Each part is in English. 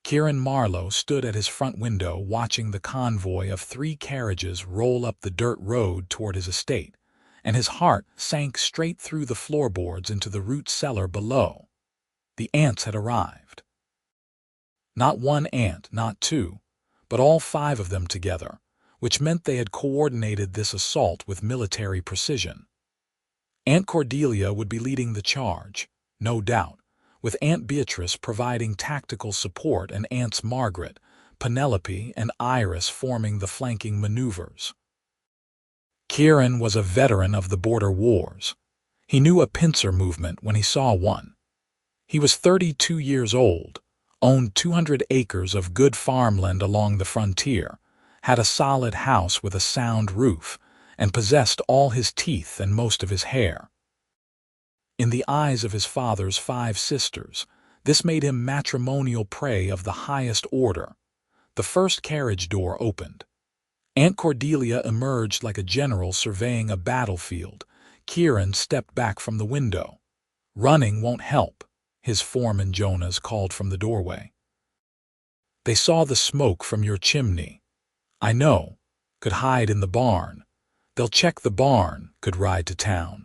Kieran Marlowe stood at his front window watching the convoy of 3 carriages roll up the dirt road toward his estate, and his heart sank straight through the floorboards into the root cellar below. The ants had arrived. Not one ant, not 2, but all 5 of them together, which meant they had coordinated this assault with military precision. Aunt Cordelia would be leading the charge, no doubt, with Aunt Beatrice providing tactical support and Aunts Margaret, Penelope, and Iris forming the flanking maneuvers. Kieran was a veteran of the border wars. He knew a pincer movement when he saw one. He was 32 years old, owned 200 acres of good farmland along the frontier, had a solid house with a sound roof, and possessed all his teeth and most of his hair. In the eyes of his father's 5 sisters, this made him matrimonial prey of the highest order. The first carriage door opened. Aunt Cordelia emerged like a general surveying a battlefield. Kieran stepped back from the window. "Running won't help," his foreman Jonas called from the doorway. "They saw the smoke from your chimney." "I know. Could hide in the barn. They'll check the barn, could ride to town.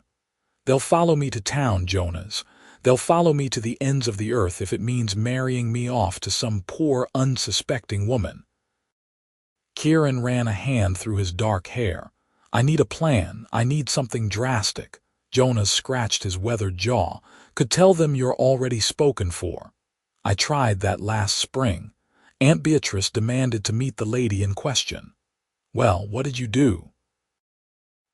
They'll follow me to town, Jonas. They'll follow me to the ends of the earth if it means marrying me off to some poor, unsuspecting woman." Kieran ran a hand through his dark hair. "I need a plan. I need something drastic." Jonas scratched his weathered jaw. "Could tell them you're already spoken for. I tried that last spring. Aunt Beatrice demanded to meet the lady in question." "Well, what did you do?"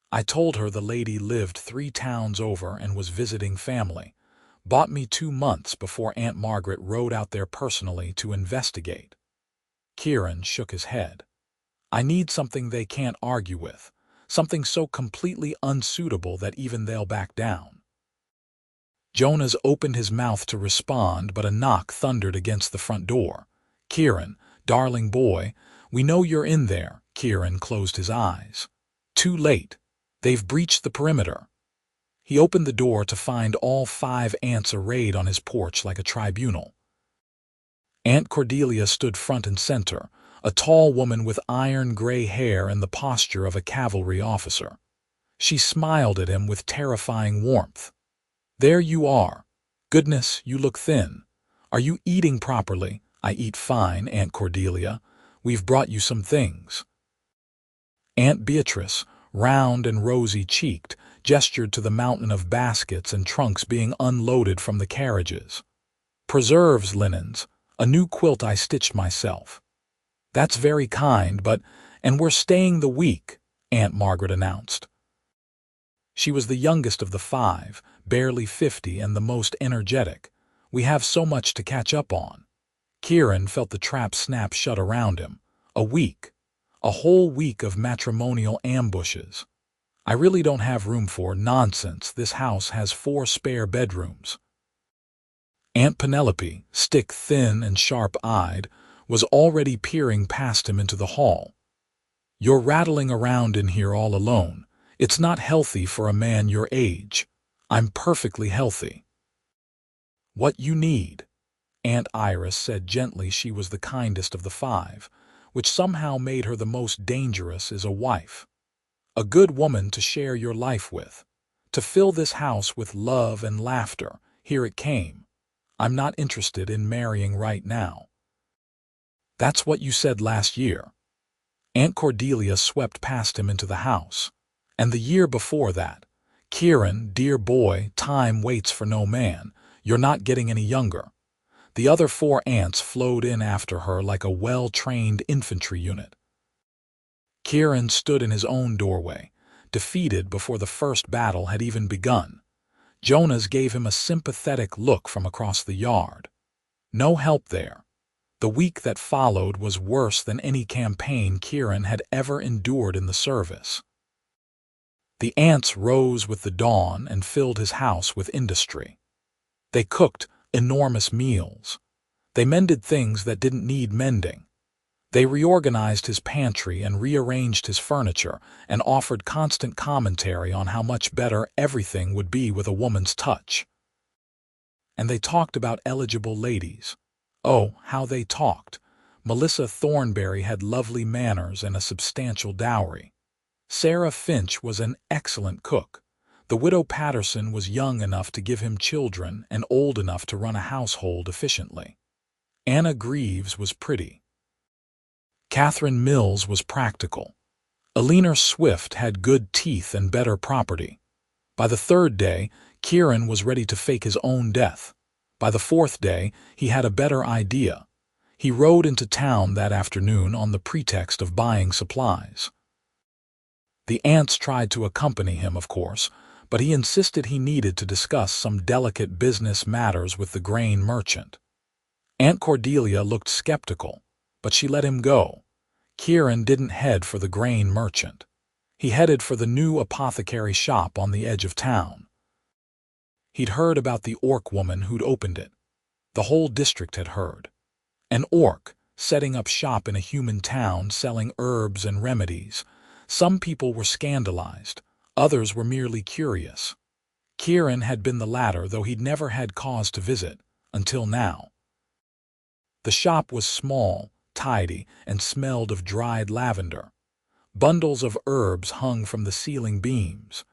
"I told her the lady lived 3 towns over and was visiting family. Bought me 2 months before Aunt Margaret rode out there personally to investigate." Kieran shook his head. "I need something they can't argue with, something so completely unsuitable that even they'll back down." Jonas opened his mouth to respond, but a knock thundered against the front door. "Kieran, darling boy, we know you're in there." Kieran closed his eyes. Too late. They've breached the perimeter. He opened the door to find all 5 aunts arrayed on his porch like a tribunal. Aunt Cordelia stood front and center, a tall woman with iron-gray hair and the posture of a cavalry officer. She smiled at him with terrifying warmth. "There you are. Goodness, you look thin. Are you eating properly?" "I eat fine, Aunt Cordelia. We've brought you some things." Aunt Beatrice, round and rosy-cheeked, gestured to the mountain of baskets and trunks being unloaded from the carriages. "Preserves, linens, a new quilt I stitched myself." "That's very kind, and we're staying the week," Aunt Margaret announced. She was the youngest of the 5, barely 50 and the most energetic. "We have so much to catch up on." Kieran felt the trap snap shut around him. A week. A whole week of matrimonial ambushes. "I really don't have room for nonsense. This house has 4 spare bedrooms." Aunt Penelope, stick-thin and sharp-eyed, was already peering past him into the hall. "You're rattling around in here all alone. It's not healthy for a man your age." "I'm perfectly healthy." "What you need," Aunt Iris said gently. She was the kindest of the 5, which somehow made her the most dangerous, "is a wife. A good woman to share your life with. To fill this house with love and laughter." Here it came. "I'm not interested in marrying right now." "That's what you said last year." Aunt Cordelia swept past him into the house. "And the year before that. Kieran, dear boy, time waits for no man. You're not getting any younger." The other 4 aunts flowed in after her like a well-trained infantry unit. Kieran stood in his own doorway, defeated before the first battle had even begun. Jonas gave him a sympathetic look from across the yard. No help there. The week that followed was worse than any campaign Kieran had ever endured in the service. The ants rose with the dawn and filled his house with industry. They cooked enormous meals. They mended things that didn't need mending. They reorganized his pantry and rearranged his furniture and offered constant commentary on how much better everything would be with a woman's touch. And they talked about eligible ladies. Oh, how they talked. Melissa Thornberry had lovely manners and a substantial dowry. Sarah Finch was an excellent cook. The widow Patterson was young enough to give him children and old enough to run a household efficiently. Anna Greaves was pretty. Catherine Mills was practical. Eleanor Swift had good teeth and better property. By the third day, Kieran was ready to fake his own death. By the fourth day, he had a better idea. He rode into town that afternoon on the pretext of buying supplies. The aunts tried to accompany him, of course, but he insisted he needed to discuss some delicate business matters with the grain merchant. Aunt Cordelia looked skeptical, but she let him go. Kieran didn't head for the grain merchant. He headed for the new apothecary shop on the edge of town. He'd heard about the orc woman who'd opened it. The whole district had heard. An orc, setting up shop in a human town selling herbs and remedies. Some people were scandalized, others were merely curious. Kieran had been the latter, though he'd never had cause to visit, until now. The shop was small, tidy, and smelled of dried lavender. Bundles of herbs hung from the ceiling beams.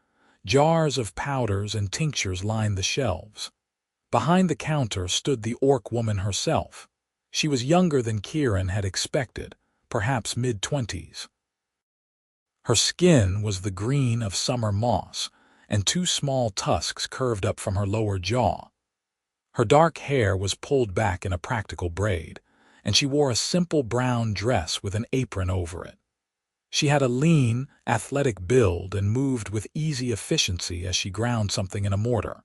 Jars of powders and tinctures lined the shelves. Behind the counter stood the orc woman herself. She was younger than Kieran had expected, perhaps mid-20s. Her skin was the green of summer moss, and two small tusks curved up from her lower jaw. Her dark hair was pulled back in a practical braid, and she wore a simple brown dress with an apron over it. She had a lean, athletic build and moved with easy efficiency as she ground something in a mortar.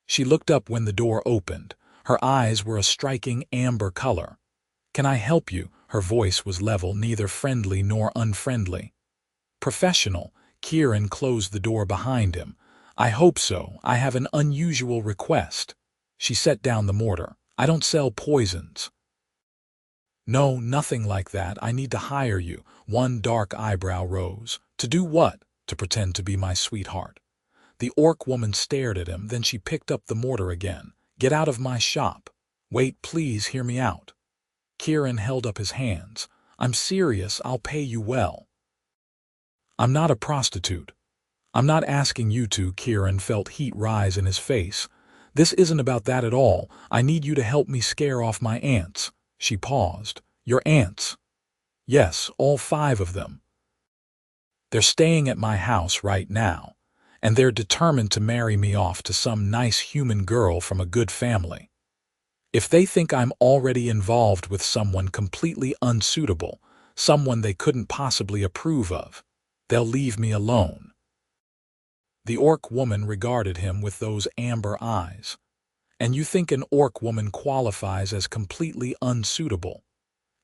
She looked up when the door opened. Her eyes were a striking amber color. "Can I help you?" Her voice was level, neither friendly nor unfriendly. Professional, Kieran closed the door behind him. "I hope so. I have an unusual request." She set down the mortar. "I don't sell poisons." "No, nothing like that. I need to hire you." One dark eyebrow rose. "To do what?" "To pretend to be my sweetheart." The orc woman stared at him, then she picked up the mortar again. "Get out of my shop." "Wait, please hear me out." Kieran held up his hands. "I'm serious. I'll pay you well." "I'm not a prostitute." "I'm not asking you to." Kieran felt heat rise in his face. "This isn't about that at all. I need you to help me scare off my aunts." She paused. "Your aunts?" "Yes, all 5 of them. They're staying at my house right now, and they're determined to marry me off to some nice human girl from a good family. If they think I'm already involved with someone completely unsuitable, someone they couldn't possibly approve of, they'll leave me alone." The orc woman regarded him with those amber eyes. "And you think an orc woman qualifies as completely unsuitable?"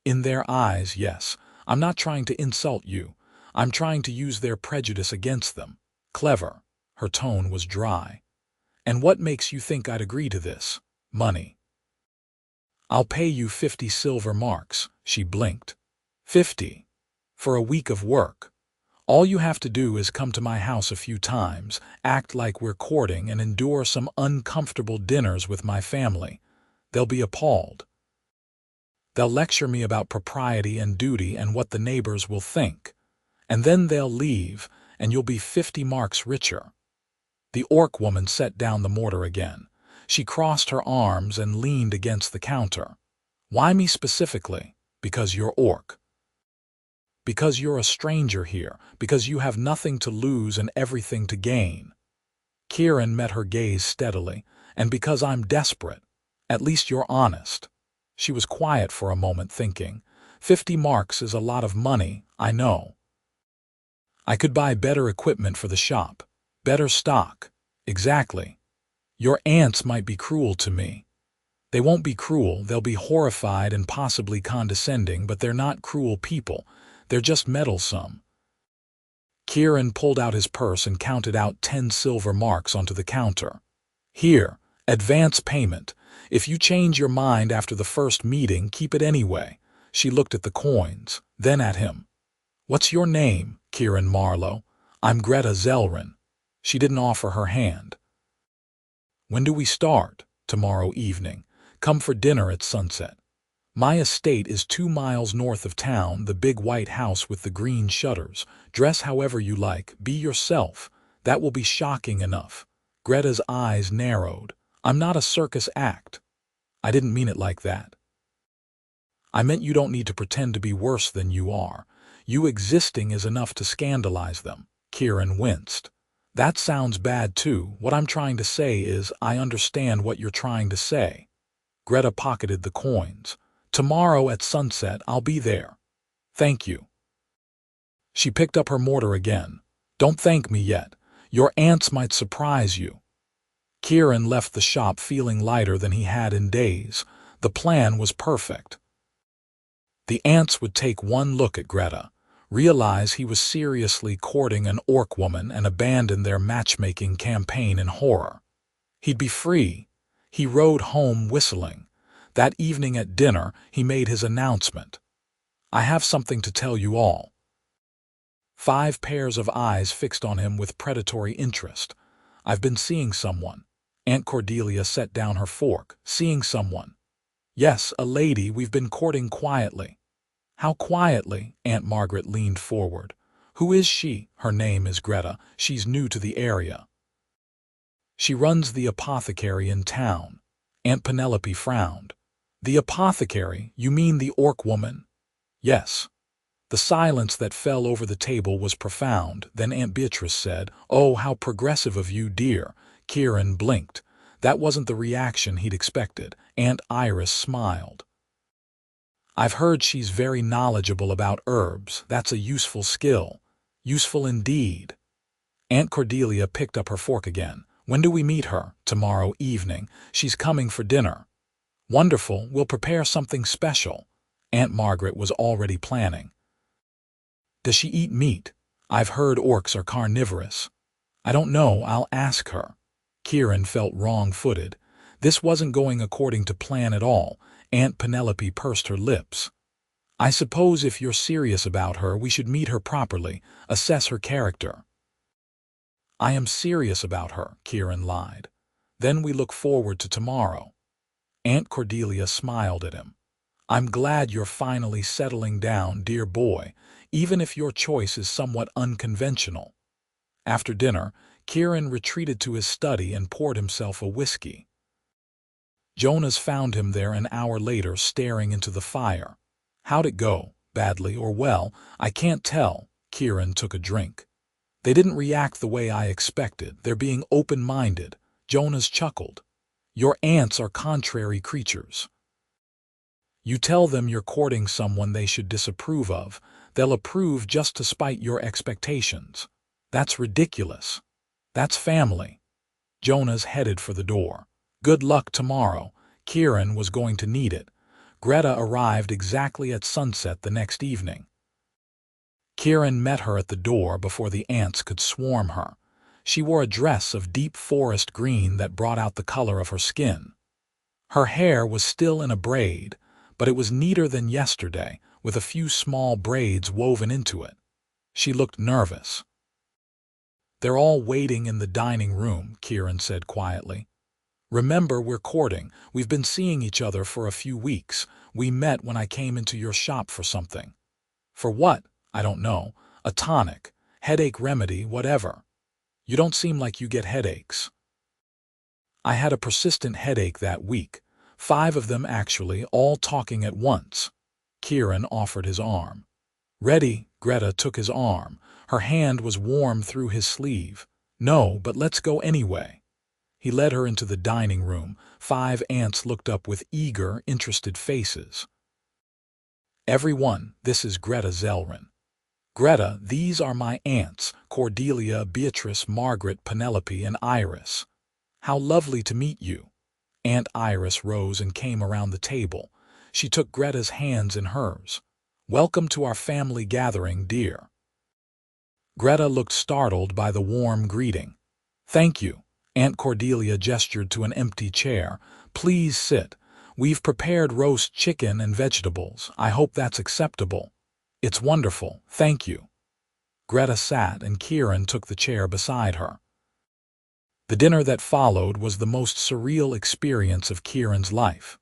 "In their eyes, yes. I'm not trying to insult you. I'm trying to use their prejudice against them." "Clever." Her tone was dry. "And what makes you think I'd agree to this?" "Money." "I'll pay you 50 silver marks." She blinked. 50? For a week of work? All you have to do is come to my house a few times, act like we're courting, and endure some uncomfortable dinners with my family. They'll be appalled. They'll lecture me about propriety and duty and what the neighbors will think. And then they'll leave, and you'll be 50 marks richer." The orc woman set down the mortar again. She crossed her arms and leaned against the counter. "Why me specifically?" "Because you're orc. Because you're a stranger here, because you have nothing to lose and everything to gain." Kieran met her gaze steadily. "And because I'm desperate. At least you're honest." She was quiet for a moment, thinking. 50 marks is a lot of money, I know. I could buy better equipment for the shop. Better stock. Exactly. Your aunts might be cruel to me. They won't be cruel, they'll be horrified and possibly condescending, but they're not cruel people. They're just meddlesome." Kieran pulled out his purse and counted out 10 silver marks onto the counter. "Here, advance payment. If you change your mind after the first meeting, keep it anyway." She looked at the coins, then at him. "What's your name?" "Kieran Marlowe." "I'm Greta Zellrin." She didn't offer her hand. "When do we start?" "Tomorrow evening." Come for dinner at sunset. My estate is 2 miles north of town, the big white house with the green shutters. Dress however you like, be yourself. That will be shocking enough. Greta's eyes narrowed. I'm not a circus act. I didn't mean it like that. I meant you don't need to pretend to be worse than you are. You existing is enough to scandalize them. Kieran winced. That sounds bad too. What I'm trying to say is, I understand what you're trying to say. Greta pocketed the coins. Tomorrow at sunset, I'll be there. Thank you. She picked up her mortar again. Don't thank me yet. Your aunts might surprise you. Kieran left the shop feeling lighter than he had in days. The plan was perfect. The aunts would take one look at Greta, realize he was seriously courting an orc woman, and abandon their matchmaking campaign in horror. He'd be free. He rode home whistling. That evening at dinner, he made his announcement. I have something to tell you all. 5 pairs of eyes fixed on him with predatory interest. I've been seeing someone. Aunt Cordelia set down her fork. Seeing someone. Yes, a lady we've been courting quietly. How quietly? Aunt Margaret leaned forward. Who is she? Her name is Greta. She's new to the area. She runs the apothecary in town. Aunt Penelope frowned. The apothecary? You mean the orc woman? Yes. The silence that fell over the table was profound. Then Aunt Beatrice said, Oh, how progressive of you, dear. Kieran blinked. That wasn't the reaction he'd expected. Aunt Iris smiled. I've heard she's very knowledgeable about herbs. That's a useful skill. Useful indeed. Aunt Cordelia picked up her fork again. When do we meet her? Tomorrow evening. She's coming for dinner. Wonderful. We'll prepare something special. Aunt Margaret was already planning. Does she eat meat? I've heard orcs are carnivorous. I don't know. I'll ask her. Kieran felt wrong-footed. This wasn't going according to plan at all. Aunt Penelope pursed her lips. I suppose if you're serious about her, we should meet her properly, assess her character. I am serious about her, Kieran lied. Then we look forward to tomorrow. Aunt Cordelia smiled at him. I'm glad you're finally settling down, dear boy, even if your choice is somewhat unconventional. After dinner, Kieran retreated to his study and poured himself a whiskey. Jonas found him there an hour later, staring into the fire. How'd it go? Badly or well? I can't tell. Kieran took a drink. They didn't react the way I expected. They're being open-minded. Jonas chuckled. Your aunts are contrary creatures. You tell them you're courting someone they should disapprove of. They'll approve just to spite your expectations. That's ridiculous. That's family. Jonas headed for the door. Good luck tomorrow. Kieran was going to need it. Greta arrived exactly at sunset the next evening. Kieran met her at the door before the ants could swarm her. She wore a dress of deep forest green that brought out the color of her skin. Her hair was still in a braid, but it was neater than yesterday, with a few small braids woven into it. She looked nervous. They're all waiting in the dining room, Kieran said quietly. Remember, we're courting. We've been seeing each other for a few weeks. We met when I came into your shop for something. For what? I don't know. A tonic, headache remedy, whatever. You don't seem like you get headaches. I had a persistent headache that week. 5 of them actually, all talking at once. Kieran offered his arm. Ready? Greta took his arm. Her hand was warm through his sleeve. No, but let's go anyway. He led her into the dining room. 5 aunts looked up with eager, interested faces. Everyone, this is Greta Zellrin. Greta, these are my aunts, Cordelia, Beatrice, Margaret, Penelope, and Iris. How lovely to meet you. Aunt Iris rose and came around the table. She took Greta's hands in hers. Welcome to our family gathering, dear. Greta looked startled by the warm greeting. Thank you. Aunt Cordelia gestured to an empty chair. Please sit. We've prepared roast chicken and vegetables. I hope that's acceptable. It's wonderful, thank you. Greta sat and Kieran took the chair beside her. The dinner that followed was the most surreal experience of Kieran's life.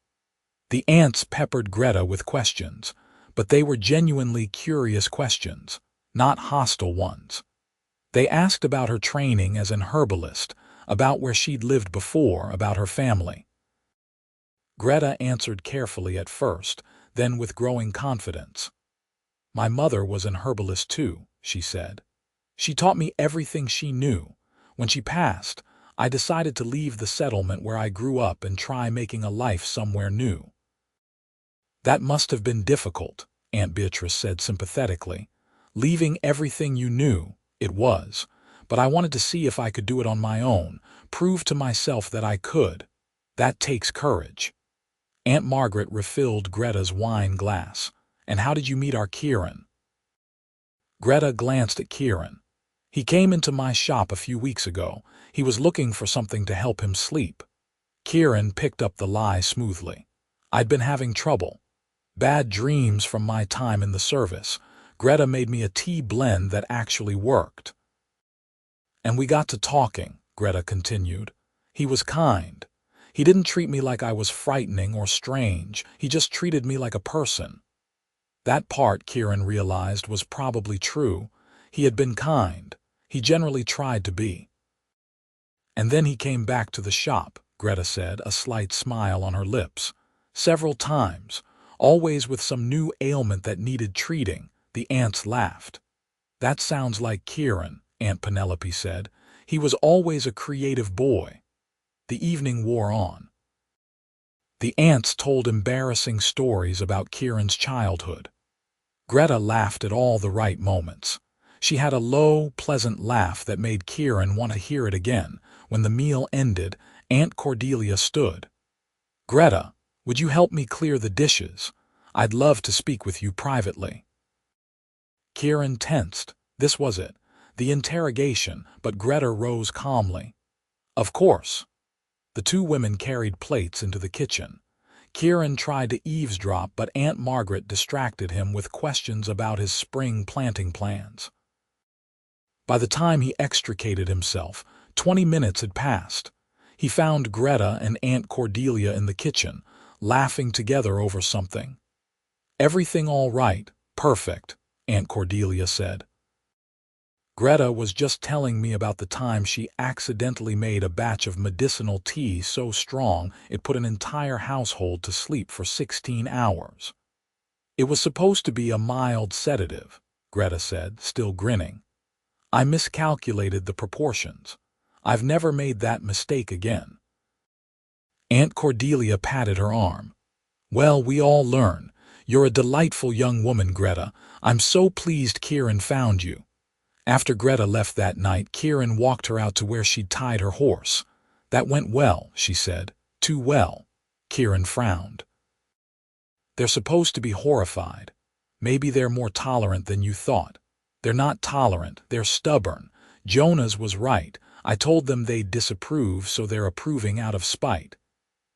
The ants peppered Greta with questions, but they were genuinely curious questions, not hostile ones. They asked about her training as an herbalist, about where she'd lived before, about her family. Greta answered carefully at first, then with growing confidence. "My mother was an herbalist too," she said. "She taught me everything she knew. When she passed, I decided to leave the settlement where I grew up and try making a life somewhere new." "That must have been difficult," Aunt Beatrice said sympathetically. "Leaving everything you knew, it was. But I wanted to see if I could do it on my own, prove to myself that I could. That takes courage." Aunt Margaret refilled Greta's wine glass. "And how did you meet our Kieran?" Greta glanced at Kieran. "He came into my shop a few weeks ago. He was looking for something to help him sleep." Kieran picked up the lie smoothly. "I'd been having trouble. Bad dreams from my time in the service. Greta made me a tea blend that actually worked. And we got to talking," Greta continued. "He was kind. He didn't treat me like I was frightening or strange. He just treated me like a person." That part, Kieran realized, was probably true. He had been kind. He generally tried to be. "And then he came back to the shop," Greta said, a slight smile on her lips. "Several times, always with some new ailment that needed treating." The ants laughed. "That sounds like Kieran," Aunt Penelope said. "He was always a creative boy." The evening wore on. The ants told embarrassing stories about Kieran's childhood. Greta laughed at all the right moments. She had a low, pleasant laugh that made Kieran want to hear it again. When the meal ended, Aunt Cordelia stood. "Greta, would you help me clear the dishes? I'd love to speak with you privately." Kieran tensed. This was it, the interrogation, but Greta rose calmly. "Of course." The two women carried plates into the kitchen. Kieran tried to eavesdrop, but Aunt Margaret distracted him with questions about his spring planting plans. By the time he extricated himself, 20 minutes had passed. He found Greta and Aunt Cordelia in the kitchen, laughing together over something. "Everything all right, perfect," Aunt Cordelia said. "Greta was just telling me about the time she accidentally made a batch of medicinal tea so strong it put an entire household to sleep for 16 hours. It was supposed to be a mild sedative," Greta said, still grinning. "I miscalculated the proportions. I've never made that mistake again." Aunt Cordelia patted her arm. "Well, we all learn. You're a delightful young woman, Greta. I'm so pleased Kieran found you." After Greta left that night, Kieran walked her out to where she'd tied her horse. "That went well," she said. "Too well." Kieran frowned. "They're supposed to be horrified. Maybe they're more tolerant than you thought." "They're not tolerant, they're stubborn. Jonas was right. I told them they'd disapprove, so they're approving out of spite."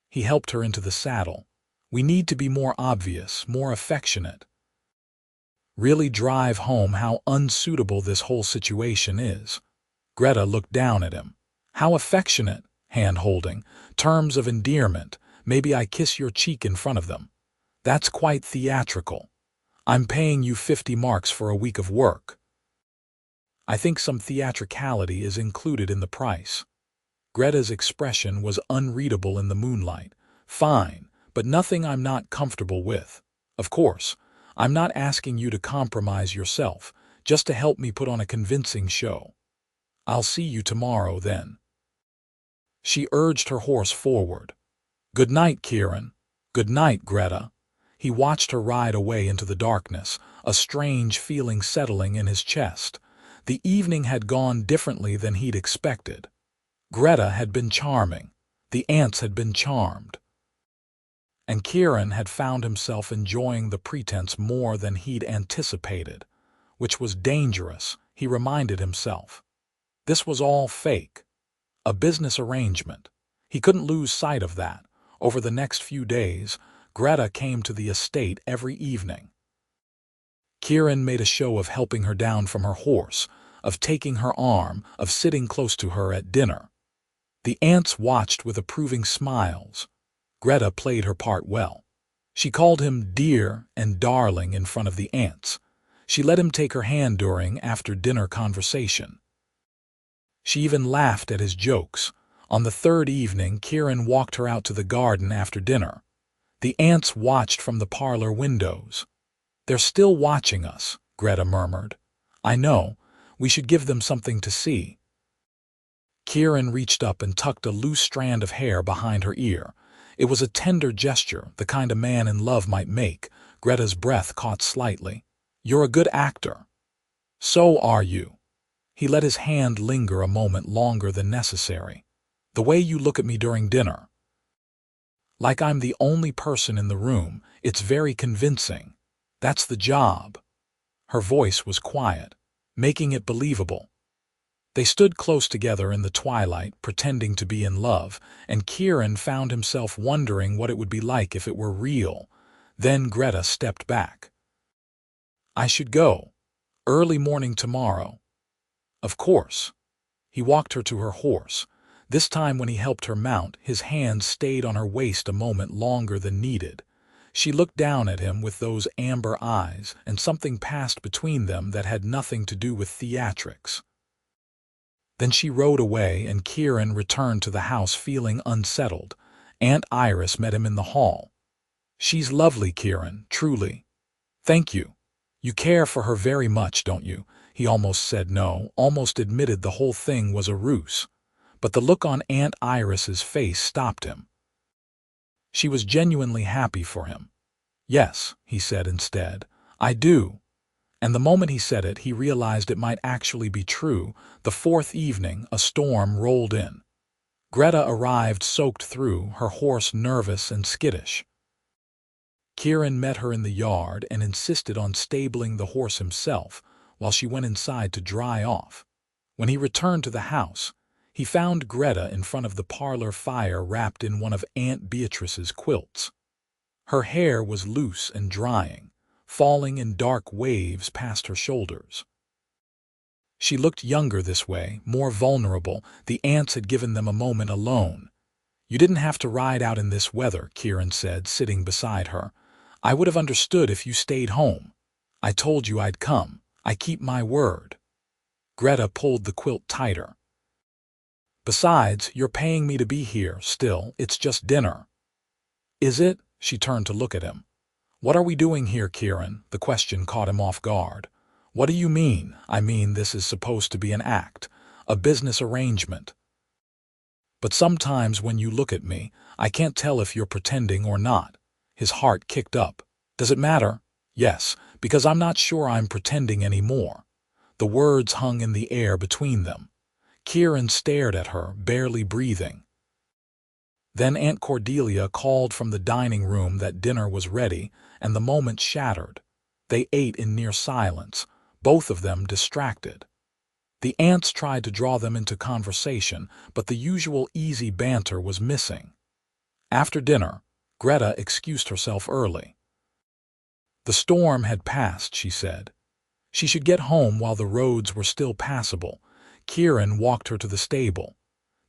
He helped her into the saddle. "We need to be more obvious, more affectionate. Really drive home how unsuitable this whole situation is." Greta looked down at him. "How affectionate," hand-holding, terms of endearment, maybe I kiss your cheek in front of them. That's quite theatrical. I'm paying you 50 marks for a week of work. I think some theatricality is included in the price." Greta's expression was unreadable in the moonlight. "Fine, but nothing I'm not comfortable with. Of course, I'm not asking you to compromise yourself, just to help me put on a convincing show. I'll see you tomorrow then." She urged her horse forward. "Good night, Kieran." "Good night, Greta." He watched her ride away into the darkness, a strange feeling settling in his chest. The evening had gone differently than he'd expected. Greta had been charming. The ants had been charmed. And Kieran had found himself enjoying the pretense more than he'd anticipated, which was dangerous, he reminded himself. This was all fake. A business arrangement. He couldn't lose sight of that. Over the next few days, Greta came to the estate every evening. Kieran made a show of helping her down from her horse, of taking her arm, of sitting close to her at dinner. The ants watched with approving smiles. Greta played her part well. She called him dear and darling in front of the ants. She let him take her hand during after-dinner conversation. She even laughed at his jokes. On the third evening, Kieran walked her out to the garden after dinner. The ants watched from the parlor windows. "They're still watching us," Greta murmured. "I know. We should give them something to see." Kieran reached up and tucked a loose strand of hair behind her ear. It was a tender gesture, the kind a man in love might make. Greta's breath caught slightly. "You're a good actor." "So are you." He let his hand linger a moment longer than necessary. "The way you look at me during dinner. Like I'm the only person in the room. It's very convincing. That's the job." Her voice was quiet, making it believable. They stood close together in the twilight, pretending to be in love, and Kieran found himself wondering what it would be like if it were real. Then Greta stepped back. "I should go. Early morning tomorrow." "Of course." He walked her to her horse. This time when he helped her mount, his hand stayed on her waist a moment longer than needed. She looked down at him with those amber eyes, and something passed between them that had nothing to do with theatrics. Then she rode away, and Kieran returned to the house feeling unsettled. Aunt Iris met him in the hall. "She's lovely, Kieran, truly." "Thank you. You care for her very much, don't you?" He almost said no, almost admitted the whole thing was a ruse. But the look on Aunt Iris's face stopped him. She was genuinely happy for him. "Yes," he said instead, "I do." And the moment he said it, he realized it might actually be true. The fourth evening, a storm rolled in. Greta arrived soaked through, her horse nervous and skittish. Kieran met her in the yard and insisted on stabling the horse himself, while she went inside to dry off. When he returned to the house, he found Greta in front of the parlor fire wrapped in one of Aunt Beatrice's quilts. Her hair was loose and drying, falling in dark waves past her shoulders. She looked younger this way, more vulnerable. The ants had given them a moment alone. "You didn't have to ride out in this weather," Kieran said, sitting beside her. "I would have understood if you stayed home. I told you I'd come. I keep my word." Greta pulled the quilt tighter. "Besides, you're paying me to be here still. It's just dinner." "Is it?" She turned to look at him. "What are we doing here, Kieran?" The question caught him off guard. "What do you mean?" "I mean this is supposed to be an act, a business arrangement. But sometimes when you look at me, I can't tell if you're pretending or not." His heart kicked up. "Does it matter?" "Yes, because I'm not sure I'm pretending anymore." The words hung in the air between them. Kieran stared at her, barely breathing. Then Aunt Cordelia called from the dining room that dinner was ready, and the moment shattered. They ate in near silence, both of them distracted. The aunts tried to draw them into conversation, but the usual easy banter was missing. After dinner, Greta excused herself early. The storm had passed, she said. She should get home while the roads were still passable. Kieran walked her to the stable.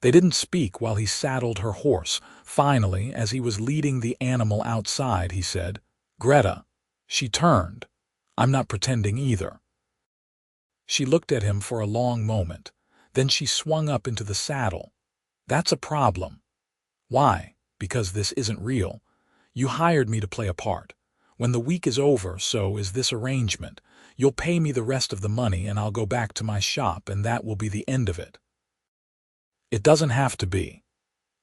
They didn't speak while he saddled her horse. Finally, as he was leading the animal outside, he said, "Greta." She turned. "I'm not pretending either." She looked at him for a long moment. Then she swung up into the saddle. "That's a problem." "Why?" "Because this isn't real. You hired me to play a part. When the week is over, so is this arrangement. You'll pay me the rest of the money and I'll go back to my shop, and that will be the end of it." "It doesn't have to be."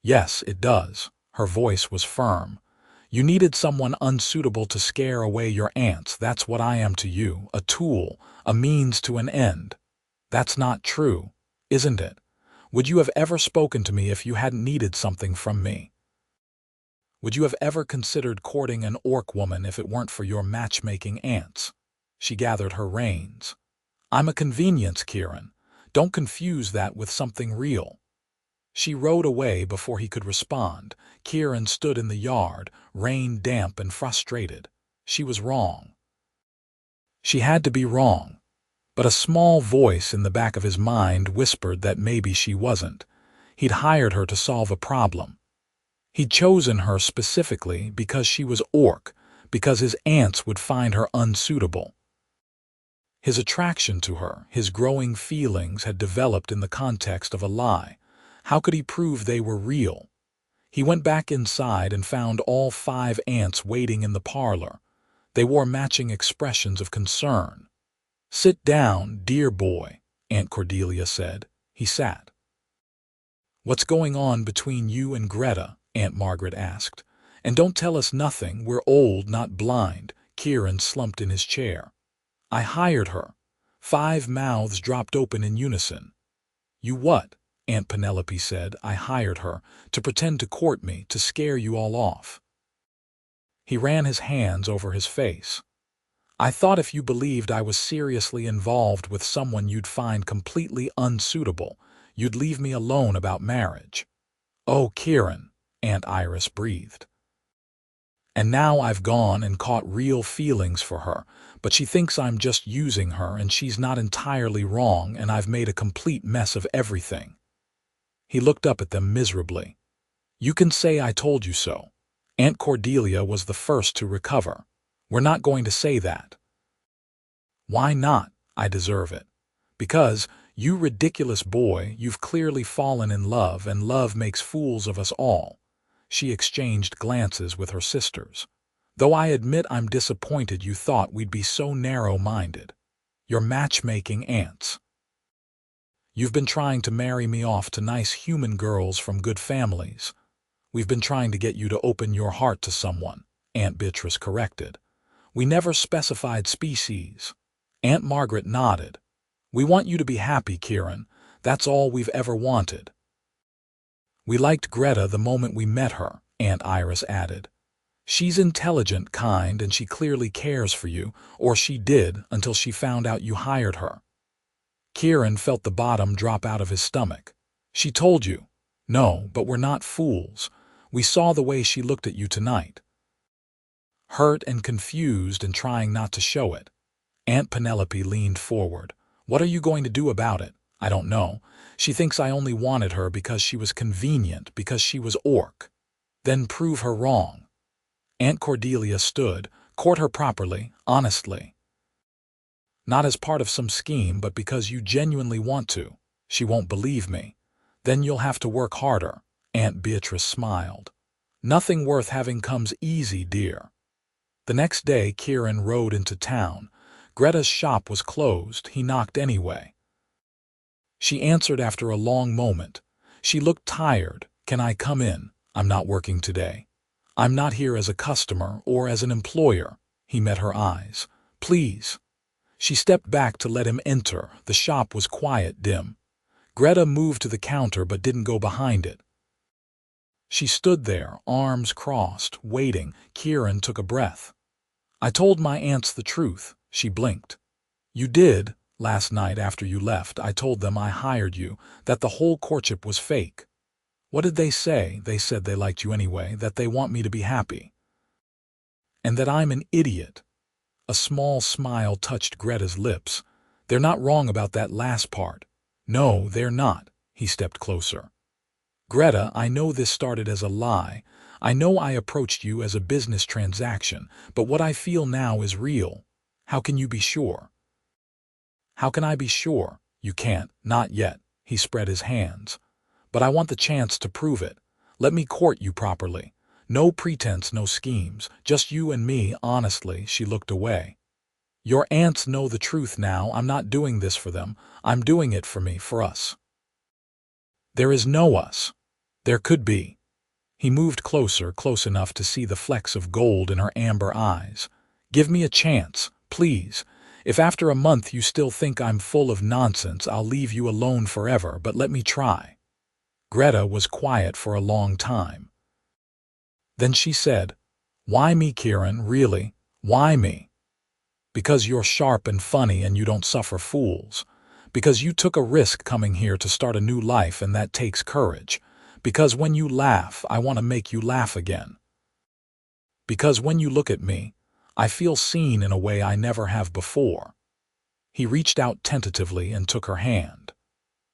"Yes, it does." Her voice was firm. "You needed someone unsuitable to scare away your aunts. That's what I am to you, a tool, a means to an end." "That's not true, isn't it? Would you have ever spoken to me if you hadn't needed something from me? Would you have ever considered courting an orc woman if it weren't for your matchmaking aunts?" She gathered her reins. "I'm a convenience, Kieran. Don't confuse that with something real." She rode away before he could respond. Kieran stood in the yard, rain damp and frustrated. She was wrong. She had to be wrong. But a small voice in the back of his mind whispered that maybe she wasn't. He'd hired her to solve a problem. He'd chosen her specifically because she was orc, because his aunts would find her unsuitable. His attraction to her, his growing feelings had developed in the context of a lie. How could he prove they were real? He went back inside and found all 5 aunts waiting in the parlor. They wore matching expressions of concern. "Sit down, dear boy," Aunt Cordelia said. He sat. "What's going on between you and Greta?" Aunt Margaret asked. "And don't tell us nothing, we're old, not blind." Kieran slumped in his chair. "I hired her." 5 mouths dropped open in unison. "You what?" Aunt Penelope said. "I hired her to pretend to court me, to scare you all off." He ran his hands over his face. "I thought if you believed I was seriously involved with someone you'd find completely unsuitable, you'd leave me alone about marriage." "Oh, Kieran," Aunt Iris breathed. "And now I've gone and caught real feelings for her, but she thinks I'm just using her, and she's not entirely wrong, and I've made a complete mess of everything." He looked up at them miserably. "You can say I told you so. Aunt Cordelia was the first to recover. We're not going to say that." "Why not?" "I deserve it. Because, you ridiculous boy, you've clearly fallen in love, and love makes fools of us all." She exchanged glances with her sisters. "Though I admit I'm disappointed you thought we'd be so narrow-minded. You're matchmaking aunts. You've been trying to marry me off to nice human girls from good families. We've been trying to get you to open your heart to someone," Aunt Beatrice corrected. "We never specified species." Aunt Margaret nodded. "We want you to be happy, Kieran. That's all we've ever wanted." "We liked Greta the moment we met her," Aunt Iris added. "She's intelligent, kind, and she clearly cares for you, or she did until she found out you hired her." Kieran felt the bottom drop out of his stomach. "She told you." "No, but we're not fools. We saw the way she looked at you tonight." Hurt and confused and trying not to show it. Aunt Penelope leaned forward. "What are you going to do about it?" "I don't know. She thinks I only wanted her because she was convenient, because she was orc." "Then prove her wrong." Aunt Cordelia stood. "Court her properly, honestly. Not as part of some scheme, but because you genuinely want to." "She won't believe me." "Then you'll have to work harder." Aunt Beatrice smiled. "Nothing worth having comes easy, dear." The next day Kieran rode into town. Greta's shop was closed. He knocked anyway. She answered after a long moment. She looked tired. "Can I come in? I'm not working today. I'm not here as a customer or as an employer." He met her eyes. "Please." She stepped back to let him enter. The shop was quiet, dim. Greta moved to the counter but didn't go behind it. She stood there, arms crossed, waiting. Kieran took a breath. "I told my aunts the truth." She blinked. "You did? Last night after you left, I told them I hired you, that the whole courtship was fake." "What did they say?" "They said they liked you anyway, that they want me to be happy. And that I'm an idiot." A small smile touched Greta's lips. "They're not wrong about that last part." "No, they're not." He stepped closer. "Greta, I know this started as a lie. I know I approached you as a business transaction, but what I feel now is real. How can you be sure?" "How can I be sure?" "You can't, not yet." He spread his hands. "But I want the chance to prove it. Let me court you properly. No pretense, no schemes, just you and me, honestly." She looked away. "Your aunts know the truth now. I'm not doing this for them. I'm doing it for me, for us." "There is no us." "There could be." He moved closer, close enough to see the flecks of gold in her amber eyes. "Give me a chance, please. If after a month you still think I'm full of nonsense, I'll leave you alone forever, but let me try." Greta was quiet for a long time. Then she said, "Why me, Kieran, really? Why me?" "Because you're sharp and funny and you don't suffer fools. Because you took a risk coming here to start a new life, and that takes courage. Because when you laugh, I want to make you laugh again. Because when you look at me, I feel seen in a way I never have before." He reached out tentatively and took her hand.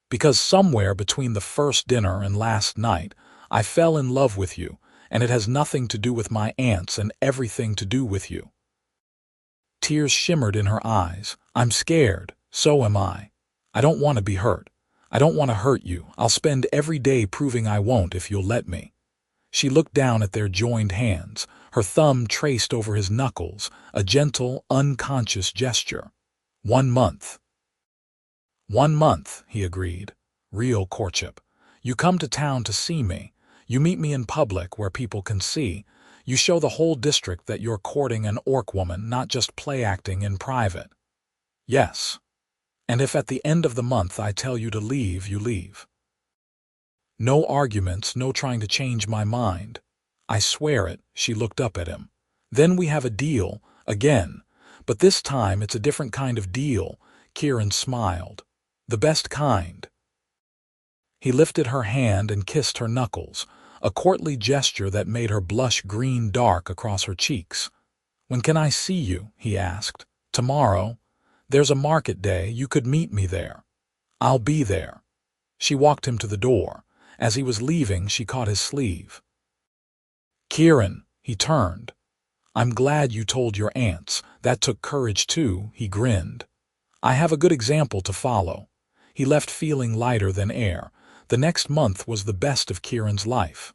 "Because somewhere between the first dinner and last night, I fell in love with you, and it has nothing to do with my aunts and everything to do with you." Tears shimmered in her eyes. "I'm scared. So am I. I don't want to be hurt. I don't want to hurt you. I'll spend every day proving I won't if you'll let me." She looked down at their joined hands, her thumb traced over his knuckles, a gentle, unconscious gesture. 1 month. 1 month, he agreed. Real courtship. You come to town to see me. You meet me in public where people can see. You show the whole district that you're courting an orc woman, not just play acting in private. Yes. And if at the end of the month I tell you to leave, you leave. No arguments, no trying to change my mind. I swear it. She looked up at him. Then we have a deal, again. But this time it's a different kind of deal. Kieran smiled. The best kind. He lifted her hand and kissed her knuckles, a courtly gesture that made her blush green dark across her cheeks. "When can I see you?" he asked. "Tomorrow. There's a market day. You could meet me there." "I'll be there." She walked him to the door. As he was leaving, she caught his sleeve. "Kieran," he turned. "I'm glad you told your aunts. That took courage too," he grinned. "I have a good example to follow." He left feeling lighter than air. The next month was the best of Kieran's life.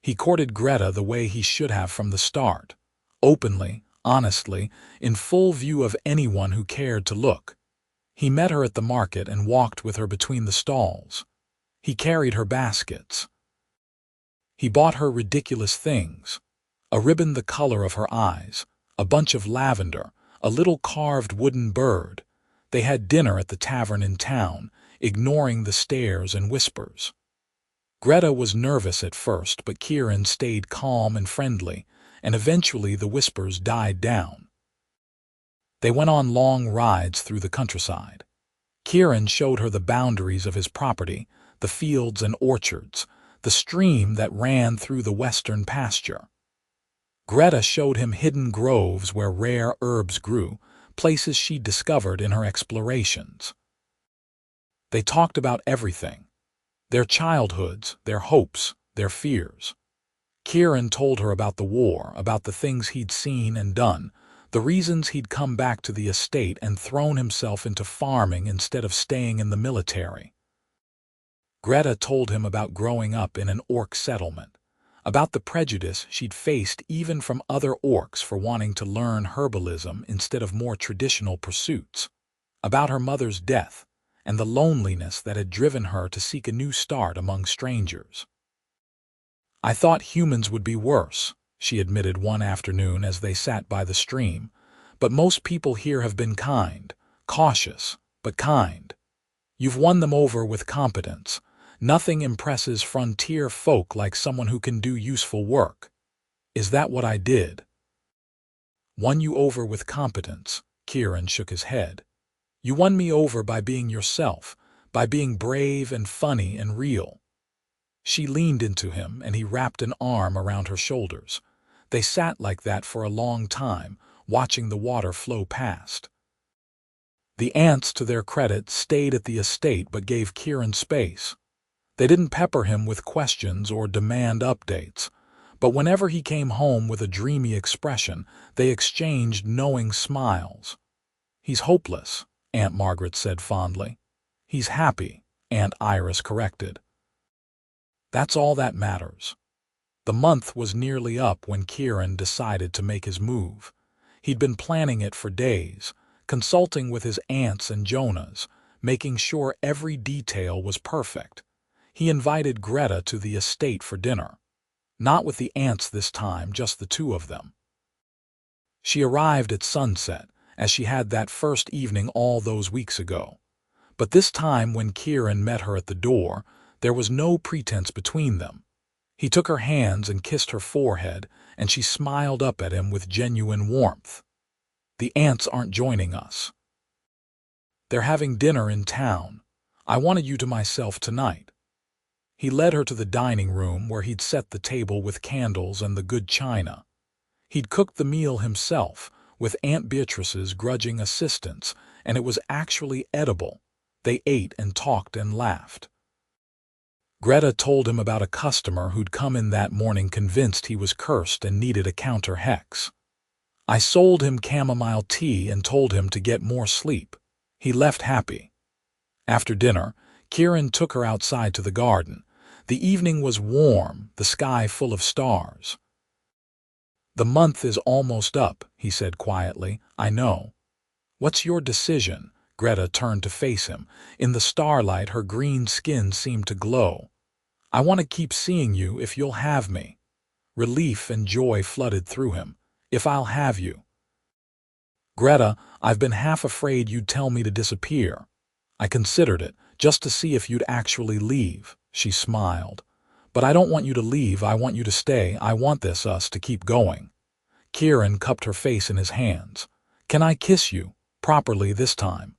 He courted Greta the way he should have from the start. Openly, honestly, in full view of anyone who cared to look. He met her at the market and walked with her between the stalls. He carried her baskets. He bought her ridiculous things. A ribbon the color of her eyes, a bunch of lavender, a little carved wooden bird. They had dinner at the tavern in town, ignoring the stares and whispers. Greta was nervous at first, but Kieran stayed calm and friendly, and eventually the whispers died down. They went on long rides through the countryside. Kieran showed her the boundaries of his property, the fields and orchards, the stream that ran through the western pasture. Greta showed him hidden groves where rare herbs grew, places she'd discovered in her explorations. They talked about everything. Their childhoods, their hopes, their fears. Kieran told her about the war, about the things he'd seen and done, the reasons he'd come back to the estate and thrown himself into farming instead of staying in the military. Greta told him about growing up in an orc settlement, about the prejudice she'd faced even from other orcs for wanting to learn herbalism instead of more traditional pursuits, about her mother's death and the loneliness that had driven her to seek a new start among strangers. "I thought humans would be worse," she admitted one afternoon as they sat by the stream, "but most people here have been kind, cautious, but kind. You've won them over with competence. Nothing impresses frontier folk like someone who can do useful work." "Is that what I did?" "Won you over with competence," Kieran shook his head. "You won me over by being yourself, by being brave and funny and real." She leaned into him, and he wrapped an arm around her shoulders. They sat like that for a long time, watching the water flow past. The aunts, to their credit, stayed at the estate but gave Kieran space. They didn't pepper him with questions or demand updates, but whenever he came home with a dreamy expression, they exchanged knowing smiles. "He's hopeless," Aunt Margaret said fondly. "He's happy," Aunt Iris corrected. That's all that matters. The month was nearly up when Kieran decided to make his move. He'd been planning it for days, consulting with his aunts and Jonah's, making sure every detail was perfect. He invited Greta to the estate for dinner. Not with the aunts this time, just the two of them. She arrived at sunset, as she had that first evening all those weeks ago. But this time when Kieran met her at the door, there was no pretense between them. He took her hands and kissed her forehead, and she smiled up at him with genuine warmth. "The aunts aren't joining us. They're having dinner in town. I wanted you to myself tonight." He led her to the dining room where he'd set the table with candles and the good china. He'd cooked the meal himself, with Aunt Beatrice's grudging assistance, and it was actually edible. They ate and talked and laughed. Greta told him about a customer who'd come in that morning convinced he was cursed and needed a counter hex. I sold him chamomile tea and told him to get more sleep. He left happy. After dinner, Kieran took her outside to the garden. The evening was warm, the sky full of stars. "The month is almost up," he said quietly. "I know." "What's your decision?" Greta turned to face him. In the starlight, her green skin seemed to glow. "I want to keep seeing you if you'll have me." Relief and joy flooded through him. "If I'll have you." "Greta, I've been half afraid you'd tell me to disappear. I considered it, just to see if you'd actually leave." She smiled. "But I don't want you to leave, I want you to stay. I want us to keep going." Kieran cupped her face in his hands. "Can I kiss you? Properly this time?"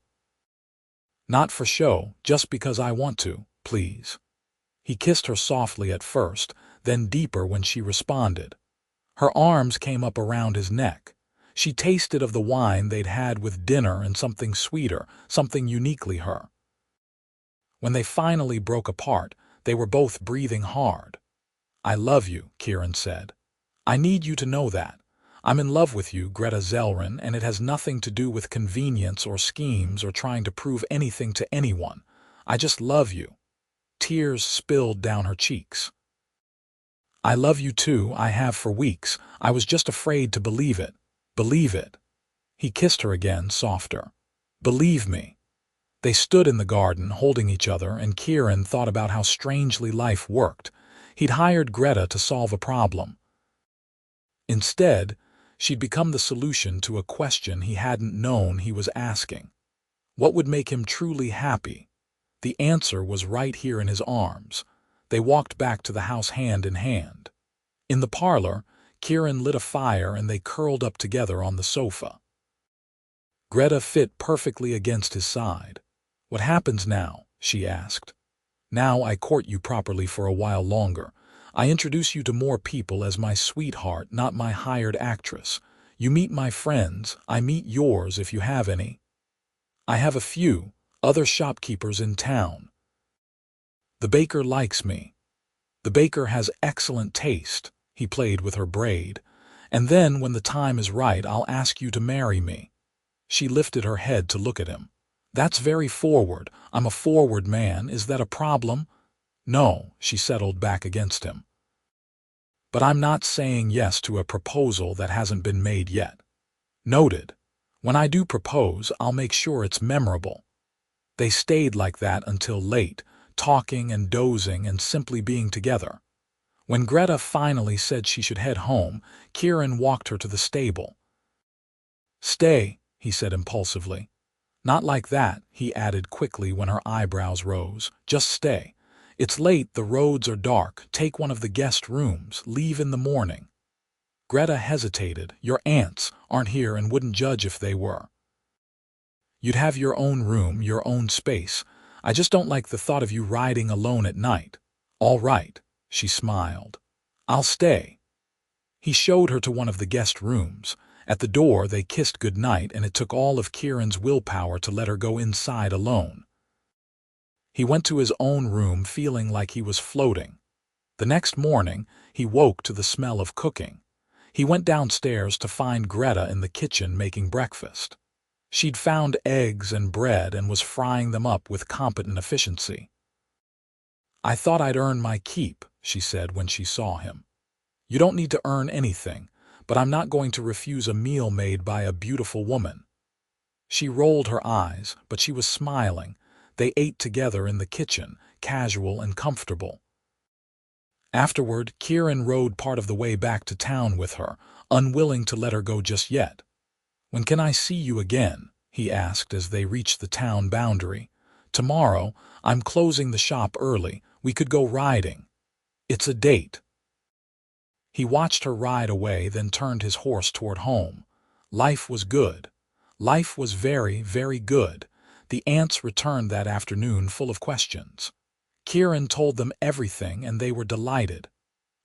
"Not for show, just because I want to, please." He kissed her softly at first, then deeper when she responded. Her arms came up around his neck. She tasted of the wine they'd had with dinner and something sweeter, something uniquely her. When they finally broke apart, they were both breathing hard. "I love you," Kieran said. "I need you to know that. I'm in love with you, Greta Zellrin, and it has nothing to do with convenience or schemes or trying to prove anything to anyone. I just love you." Tears spilled down her cheeks. "I love you too, I have for weeks. I was just afraid to believe it. Believe it." He kissed her again, softer. "Believe me." They stood in the garden, holding each other, and Kieran thought about how strangely life worked. He'd hired Greta to solve a problem. Instead, she'd become the solution to a question he hadn't known he was asking. What would make him truly happy? The answer was right here in his arms. They walked back to the house hand in hand. In the parlor, Kieran lit a fire and they curled up together on the sofa. Greta fit perfectly against his side. "What happens now?" she asked. "Now I court you properly for a while longer. I introduce you to more people as my sweetheart, not my hired actress. You meet my friends, I meet yours if you have any. I have a few, other shopkeepers in town. The baker likes me. The baker has excellent taste." He played with her braid. "And then, when the time is right, I'll ask you to marry me." She lifted her head to look at him. "That's very forward. I'm a forward man. Is that a problem?" "No," she settled back against him. "But I'm not saying yes to a proposal that hasn't been made yet." "Noted. When I do propose, I'll make sure it's memorable." They stayed like that until late, talking and dozing and simply being together. When Greta finally said she should head home, Kieran walked her to the stable. "Stay," he said impulsively. "Not like that," he added quickly when her eyebrows rose. "Just stay. It's late, the roads are dark. Take one of the guest rooms. Leave in the morning." Greta hesitated. "Your aunts aren't here and wouldn't judge if they were." "You'd have your own room, your own space. I just don't like the thought of you riding alone at night." "All right," she smiled. "I'll stay." He showed her to one of the guest rooms. At the door they kissed goodnight, and it took all of Kieran's willpower to let her go inside alone. He went to his own room feeling like he was floating. The next morning, he woke to the smell of cooking. He went downstairs to find Greta in the kitchen making breakfast. She'd found eggs and bread and was frying them up with competent efficiency. "I thought I'd earn my keep," she said when she saw him. "You don't need to earn anything, but I'm not going to refuse a meal made by a beautiful woman." She rolled her eyes, but she was smiling. They ate together in the kitchen, casual and comfortable. Afterward, Kieran rode part of the way back to town with her, unwilling to let her go just yet. "When can I see you again?" he asked as they reached the town boundary. "Tomorrow. I'm closing the shop early. We could go riding." "It's a date." He watched her ride away, then turned his horse toward home. Life was good. Life was very, very good. The aunts returned that afternoon full of questions. Kieran told them everything, and they were delighted.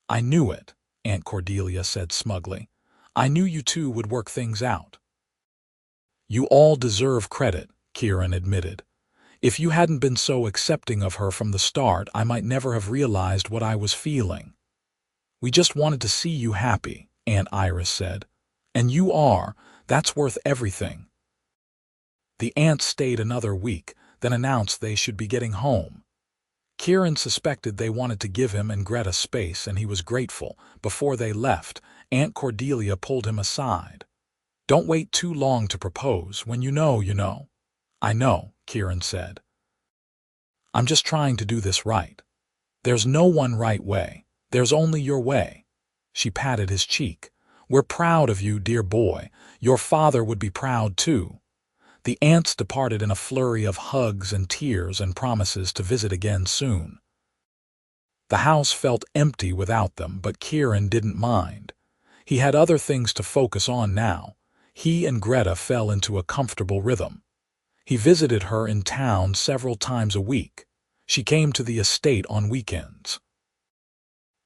"I knew it," Aunt Cordelia said smugly. "I knew you two would work things out." "You all deserve credit," Kieran admitted. If you hadn't been so accepting of her from the start, I might never have realized what I was feeling." "We just wanted to see you happy," Aunt Iris said. "And you are. That's worth everything." The aunts stayed another week, then announced they should be getting home. Kieran suspected they wanted to give him and Greta space, and he was grateful. Before they left, Aunt Cordelia pulled him aside. "Don't wait too long to propose. When you know, you know." "I know," Kieran said. "I'm just trying to do this right. There's no one right way. There's only your way." She patted his cheek. "We're proud of you, dear boy. Your father would be proud too." The aunts departed in a flurry of hugs and tears and promises to visit again soon. The house felt empty without them, but Kieran didn't mind. He had other things to focus on now. He and Greta fell into a comfortable rhythm. He visited her in town several times a week. She came to the estate on weekends.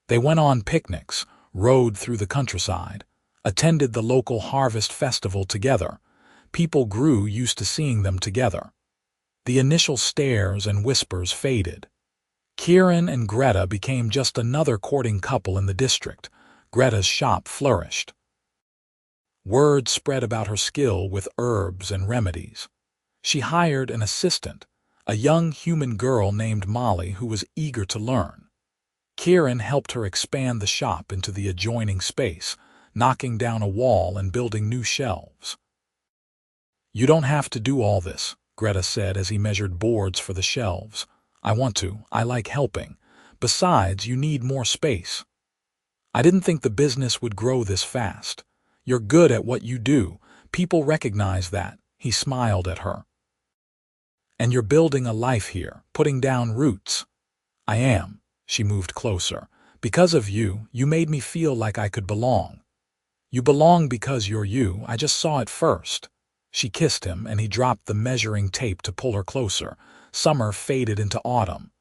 They went on picnics, rode through the countryside, attended the local harvest festival together. People grew used to seeing them together. The initial stares and whispers faded. Kieran and Greta became just another courting couple in the district. Greta's shop flourished. Word spread about her skill with herbs and remedies. She hired an assistant, a young human girl named Molly who was eager to learn. Kieran helped her expand the shop into the adjoining space, knocking down a wall and building new shelves. "You don't have to do all this," Greta said as he measured boards for the shelves. "I want to. I like helping. Besides, you need more space." "I didn't think the business would grow this fast. You're good at what you do. People recognize that." He smiled at her. "And you're building a life here, putting down roots." "I am." She moved closer. "Because of you, you made me feel like I could belong." "You belong because you're you. I just saw it first." She kissed him, and he dropped the measuring tape to pull her closer. Summer faded into autumn.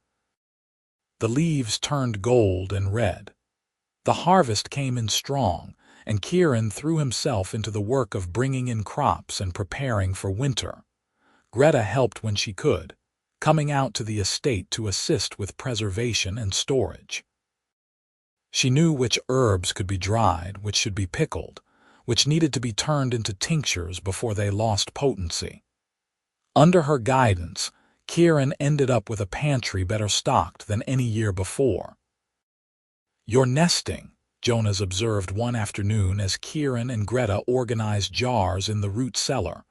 The leaves turned gold and red. The harvest came in strong, and Kieran threw himself into the work of bringing in crops and preparing for winter. Greta helped when she could, coming out to the estate to assist with preservation and storage. She knew which herbs could be dried, which should be pickled, which needed to be turned into tinctures before they lost potency. Under her guidance, Kieran ended up with a pantry better stocked than any year before. "You're nesting," Jonas observed one afternoon as Kieran and Greta organized jars in the root cellar.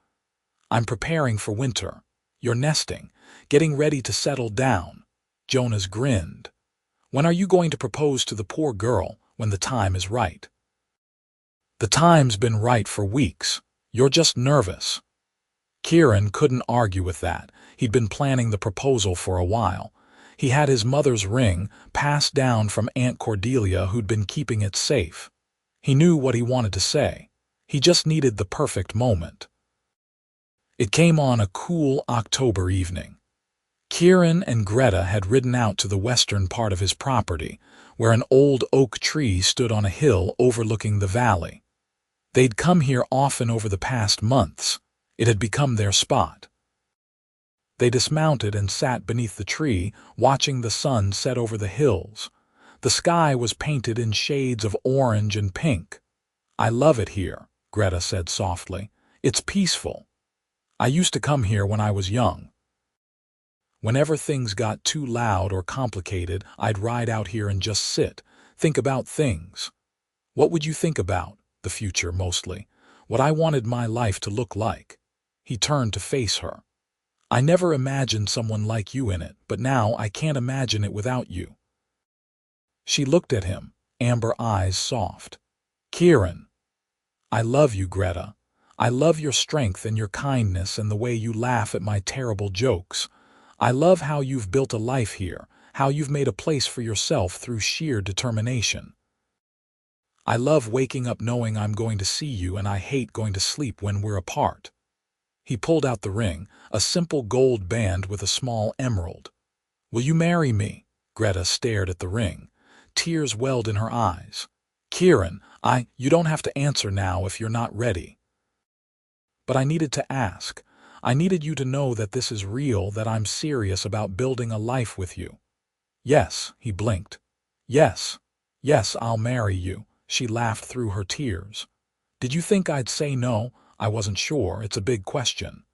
"I'm preparing for winter." "You're nesting, getting ready to settle down." Jonas grinned. "When are you going to propose to the poor girl?" "When the time is right." "The time's been right for weeks. You're just nervous." Kieran couldn't argue with that. He'd been planning the proposal for a while. He had his mother's ring, passed down from Aunt Cordelia, who'd been keeping it safe. He knew what he wanted to say. He just needed the perfect moment. It came on a cool October evening. Kieran and Greta had ridden out to the western part of his property, where an old oak tree stood on a hill overlooking the valley. They'd come here often over the past months. It had become their spot. They dismounted and sat beneath the tree, watching the sun set over the hills. The sky was painted in shades of orange and pink. "I love it here," Greta said softly. "It's peaceful. I used to come here when I was young. Whenever things got too loud or complicated, I'd ride out here and just sit, think about things." "What would you think about?" "The future, mostly. What I wanted my life to look like." He turned to face her. "I never imagined someone like you in it, but now I can't imagine it without you." She looked at him, amber eyes soft. "Kieran." "I love you, Greta. I love your strength and your kindness and the way you laugh at my terrible jokes. I love how you've built a life here, how you've made a place for yourself through sheer determination. I love waking up knowing I'm going to see you, and I hate going to sleep when we're apart." He pulled out the ring, a simple gold band with a small emerald. "Will you marry me?" Greta stared at the ring. Tears welled in her eyes. "Kieran, you don't have to answer now if you're not ready." "But I needed to ask. I needed you to know that this is real, that I'm serious about building a life with you." "Yes," he blinked. "Yes. Yes, I'll marry you." She laughed through her tears. "Did you think I'd say no? I wasn't sure. It's a big question."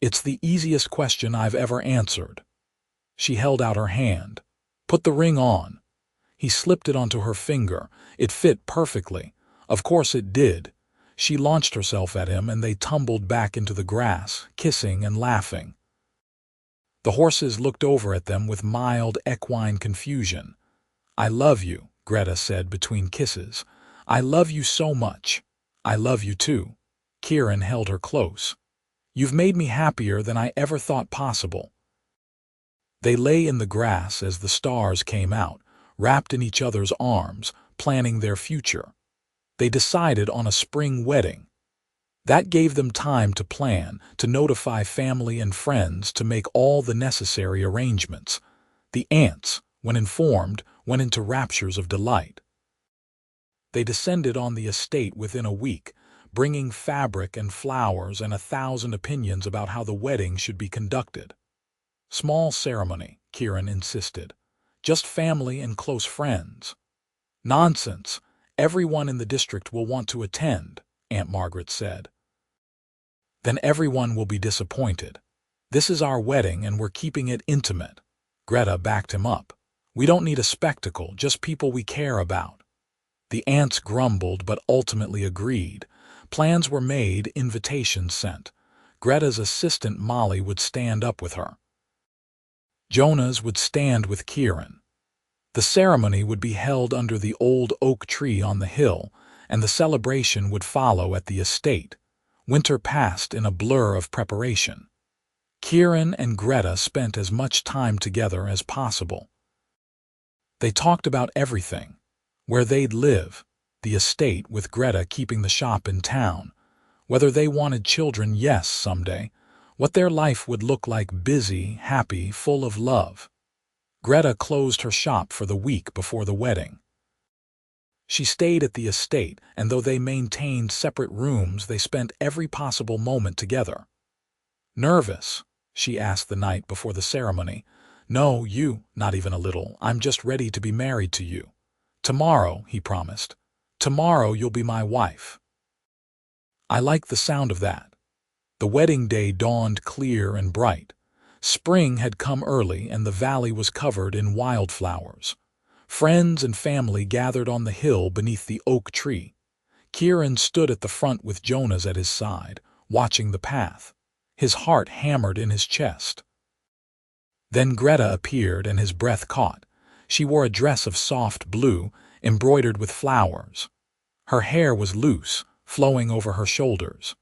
"It's the easiest question I've ever answered." She held out her hand. "Put the ring on." He slipped it onto her finger. It fit perfectly. Of course it did. She launched herself at him, and they tumbled back into the grass, kissing and laughing. The horses looked over at them with mild equine confusion. "I love you," Greta said between kisses. "I love you so much." "I love you too." Kieran held her close. "You've made me happier than I ever thought possible." They lay in the grass as the stars came out, wrapped in each other's arms, planning their future. They decided on a spring wedding. That gave them time to plan, to notify family and friends, to make all the necessary arrangements. The aunts, when informed, went into raptures of delight. They descended on the estate within a week, bringing fabric and flowers and 1,000 opinions about how the wedding should be conducted. "Small ceremony," Kieran insisted. "Just family and close friends." "Nonsense. Everyone in the district will want to attend," Aunt Margaret said. "Then everyone will be disappointed. This is our wedding and we're keeping it intimate." Greta backed him up. "We don't need a spectacle, just people we care about." The aunts grumbled but ultimately agreed. Plans were made, invitations sent. Greta's assistant Molly would stand up with her. Jonah's would stand with Kieran. The ceremony would be held under the old oak tree on the hill, and the celebration would follow at the estate. Winter passed in a blur of preparation. Kieran and Greta spent as much time together as possible. They talked about everything: where they'd live, the estate with Greta keeping the shop in town, whether they wanted children, yes, someday, what their life would look like, busy, happy, full of love. Greta closed her shop for the week before the wedding. She stayed at the estate, and though they maintained separate rooms, they spent every possible moment together. "Nervous?" she asked the night before the ceremony. "No, not even a little. I'm just ready to be married to you." "Tomorrow," he promised. "Tomorrow you'll be my wife." I like the sound of that. The wedding day dawned clear and bright. Spring had come early, and the valley was covered in wildflowers. Friends and family gathered on the hill beneath the oak tree. Kieran stood at the front with Jonah's at his side, watching the path. His heart hammered in his chest. Then Greta appeared, and his breath caught. She wore a dress of soft blue, embroidered with flowers. Her hair was loose, flowing over her shoulders.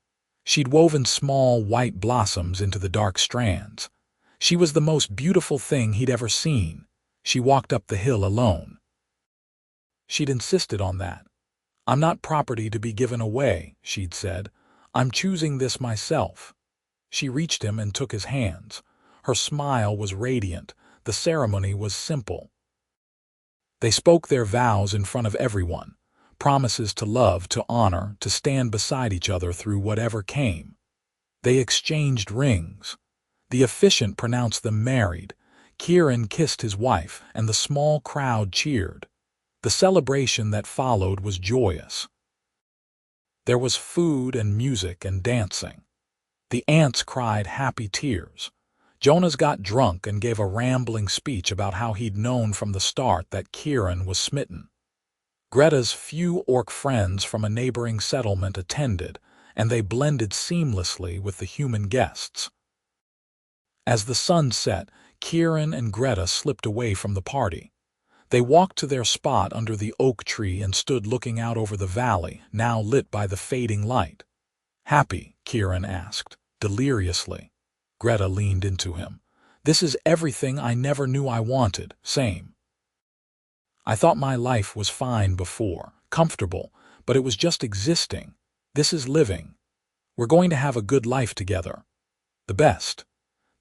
She'd woven small white blossoms into the dark strands. She was the most beautiful thing he'd ever seen. She walked up the hill alone. She'd insisted on that. "I'm not property to be given away," she'd said. "I'm choosing this myself." She reached him and took his hands. Her smile was radiant. The ceremony was simple. They spoke their vows in front of everyone. Promises to love, to honor, to stand beside each other through whatever came. They exchanged rings. The officiant pronounced them married. Kieran kissed his wife, and the small crowd cheered. The celebration that followed was joyous. There was food and music and dancing. The aunts cried happy tears. Jonah's got drunk and gave a rambling speech about how he'd known from the start that Kieran was smitten. Greta's few orc friends from a neighboring settlement attended, and they blended seamlessly with the human guests. As the sun set, Kieran and Greta slipped away from the party. They walked to their spot under the oak tree and stood looking out over the valley, now lit by the fading light. "Happy?" Kieran asked, deliriously. Greta leaned into him. "This is everything I never knew I wanted. Same. I thought my life was fine before, comfortable, but it was just existing. This is living. We're going to have a good life together. The best."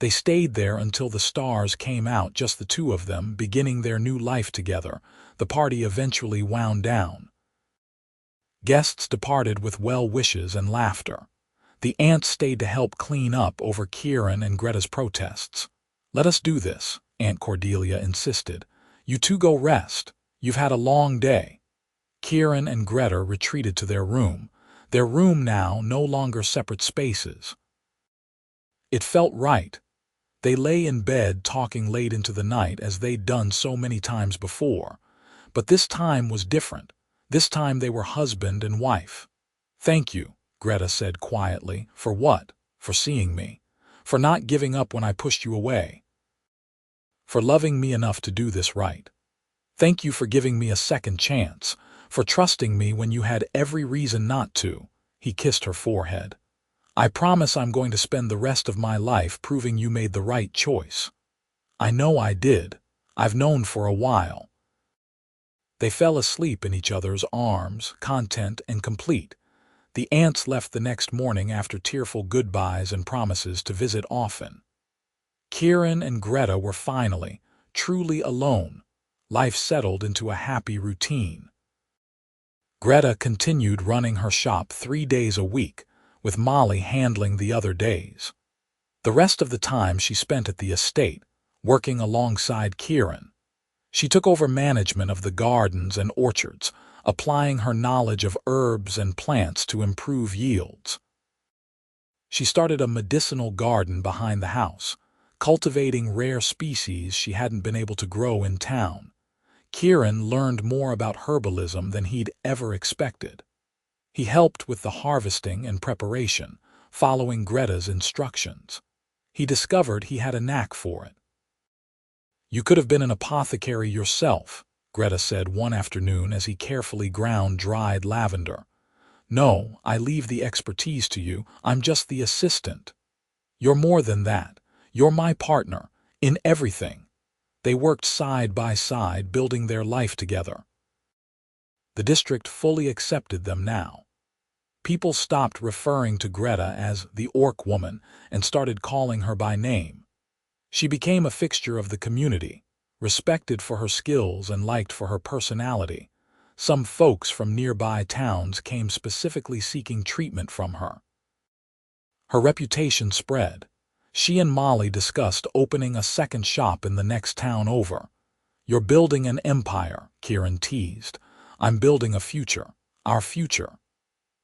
They stayed there until the stars came out, just the two of them, beginning their new life together. The party eventually wound down. Guests departed with well wishes and laughter. The ants stayed to help clean up over Kieran and Greta's protests. "Let us do this," Aunt Cordelia insisted. "You two go rest. You've had a long day." Kieran and Greta retreated to their room now no longer separate spaces. It felt right. They lay in bed talking late into the night as they'd done so many times before. But this time was different. This time they were husband and wife. "Thank you," Greta said quietly. "For what?" "For seeing me. For not giving up when I pushed you away. For loving me enough to do this right. Thank you for giving me a second chance. For trusting me when you had every reason not to." He kissed her forehead. "I promise I'm going to spend the rest of my life proving you made the right choice." "I know I did. I've known for a while." They fell asleep in each other's arms, content and complete. The ants left the next morning after tearful goodbyes and promises to visit often. Kieran and Greta were finally, truly alone. Life settled into a happy routine. Greta continued running her shop 3 days a week, with Molly handling the other days. The rest of the time she spent at the estate, working alongside Kieran. She took over management of the gardens and orchards, applying her knowledge of herbs and plants to improve yields. She started a medicinal garden behind the house, cultivating rare species she hadn't been able to grow in town. Kieran learned more about herbalism than he'd ever expected. He helped with the harvesting and preparation, following Greta's instructions. He discovered he had a knack for it. "You could have been an apothecary yourself," Greta said one afternoon as he carefully ground dried lavender. "No, I leave the expertise to you. I'm just the assistant." "You're more than that. You're my partner, in everything." They worked side by side, building their life together. The district fully accepted them now. People stopped referring to Greta as the Orc Woman and started calling her by name. She became a fixture of the community, respected for her skills and liked for her personality. Some folks from nearby towns came specifically seeking treatment from her. Her reputation spread. She and Molly discussed opening a second shop in the next town over. "You're building an empire," Kieran teased. "I'm building a future. Our future."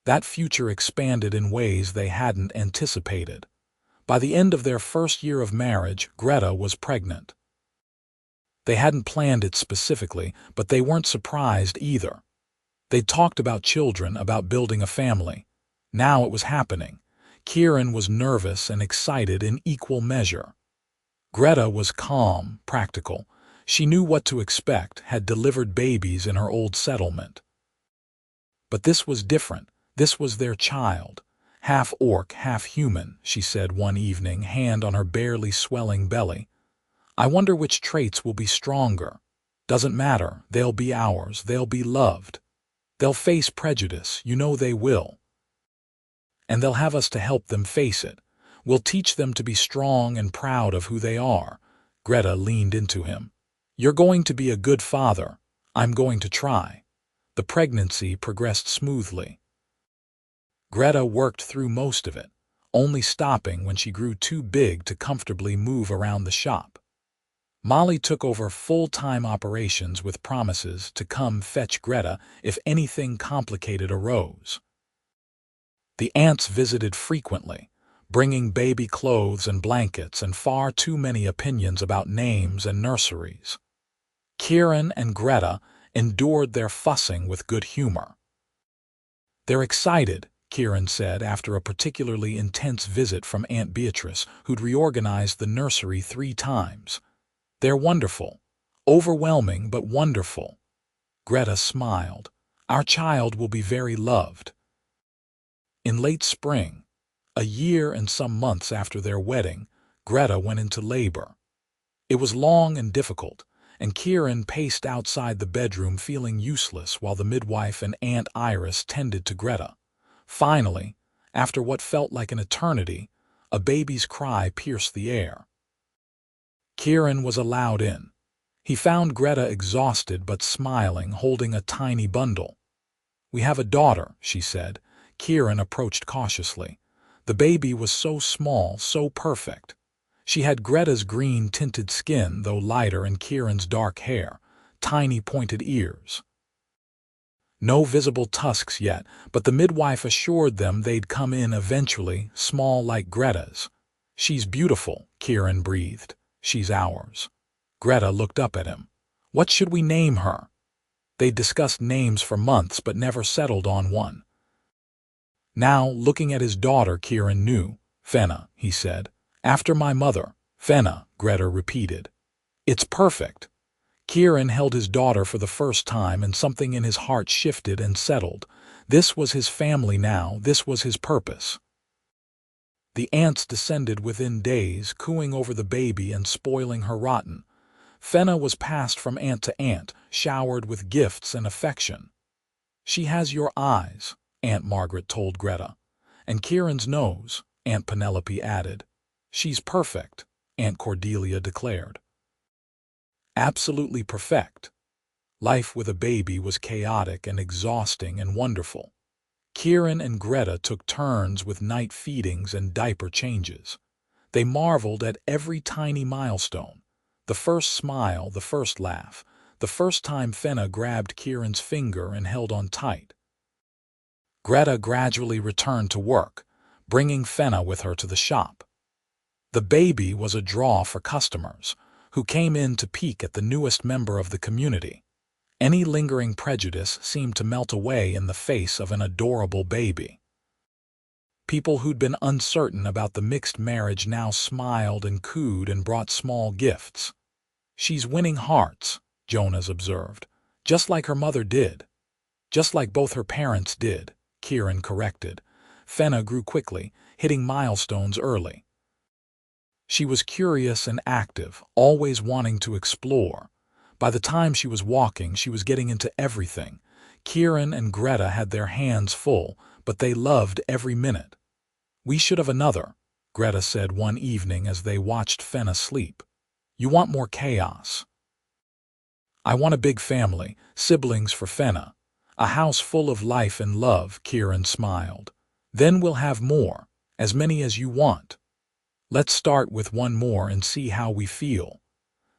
That future expanded in ways they hadn't anticipated. By the end of their first year of marriage, Greta was pregnant. They hadn't planned it specifically, but they weren't surprised either. They'd talked about children, about building a family. Now it was happening. Kieran was nervous and excited in equal measure. Greta was calm, practical. She knew what to expect, had delivered babies in her old settlement. But this was different. This was their child. "Half orc, half human," she said one evening, hand on her barely swelling belly. "I wonder which traits will be stronger. Doesn't matter, they'll be ours, they'll be loved. They'll face prejudice, you know they will. And they'll have us to help them face it. We'll teach them to be strong and proud of who they are." Greta leaned into him. "You're going to be a good father. I'm going to try." The pregnancy progressed smoothly. Greta worked through most of it, only stopping when she grew too big to comfortably move around the shop. Molly took over full-time operations with promises to come fetch Greta if anything complicated arose. The ants visited frequently, bringing baby clothes and blankets and far too many opinions about names and nurseries. Kieran and Greta endured their fussing with good humor. "They're excited," Kieran said after a particularly intense visit from Aunt Beatrice, who'd reorganized the nursery 3 times. "They're wonderful. Overwhelming, but wonderful." Greta smiled. "Our child will be very loved." In late spring, a year and some months after their wedding, Greta went into labor. It was long and difficult, and Kieran paced outside the bedroom feeling useless while the midwife and Aunt Iris tended to Greta. Finally, after what felt like an eternity, a baby's cry pierced the air. Kieran was allowed in. He found Greta exhausted but smiling, holding a tiny bundle. "We have a daughter," she said. Kieran approached cautiously. The baby was so small, so perfect. She had Greta's green-tinted skin, though lighter, and Kieran's dark hair, tiny pointed ears. No visible tusks yet, but the midwife assured them they'd come in eventually, small like Greta's. "She's beautiful," Kieran breathed. "She's ours." Greta looked up at him. "What should we name her?" They'd discussed names for months but never settled on one. Now, looking at his daughter, Kieran knew. "Fenna," he said. "After my mother." "Fenna," Greta repeated. "It's perfect." Kieran held his daughter for the first time, and something in his heart shifted and settled. This was his family now, this was his purpose. The ants descended within days, cooing over the baby and spoiling her rotten. Fenna was passed from ant to ant, showered with gifts and affection. "She has your eyes," Aunt Margaret told Greta. "And Kieran's nose," Aunt Penelope added. "She's perfect," Aunt Cordelia declared. Absolutely perfect. Life with a baby was chaotic and exhausting and wonderful. Kieran and Greta took turns with night feedings and diaper changes. They marveled at every tiny milestone. The first smile, the first laugh, the first time Fenna grabbed Kieran's finger and held on tight. Greta gradually returned to work, bringing Fenna with her to the shop. The baby was a draw for customers, who came in to peek at the newest member of the community. Any lingering prejudice seemed to melt away in the face of an adorable baby. People who'd been uncertain about the mixed marriage now smiled and cooed and brought small gifts. "She's winning hearts," Jonas observed, "just like her mother did." "Just like both her parents did," Kieran corrected. Fenna grew quickly, hitting milestones early. She was curious and active, always wanting to explore. By the time she was walking, she was getting into everything. Kieran and Greta had their hands full, but they loved every minute. "We should have another," Greta said one evening as they watched Fenna sleep. "You want more chaos." "I want a big family, siblings for Fenna. A house full of life and love," Kieran smiled. "Then we'll have more, as many as you want. Let's start with one more and see how we feel."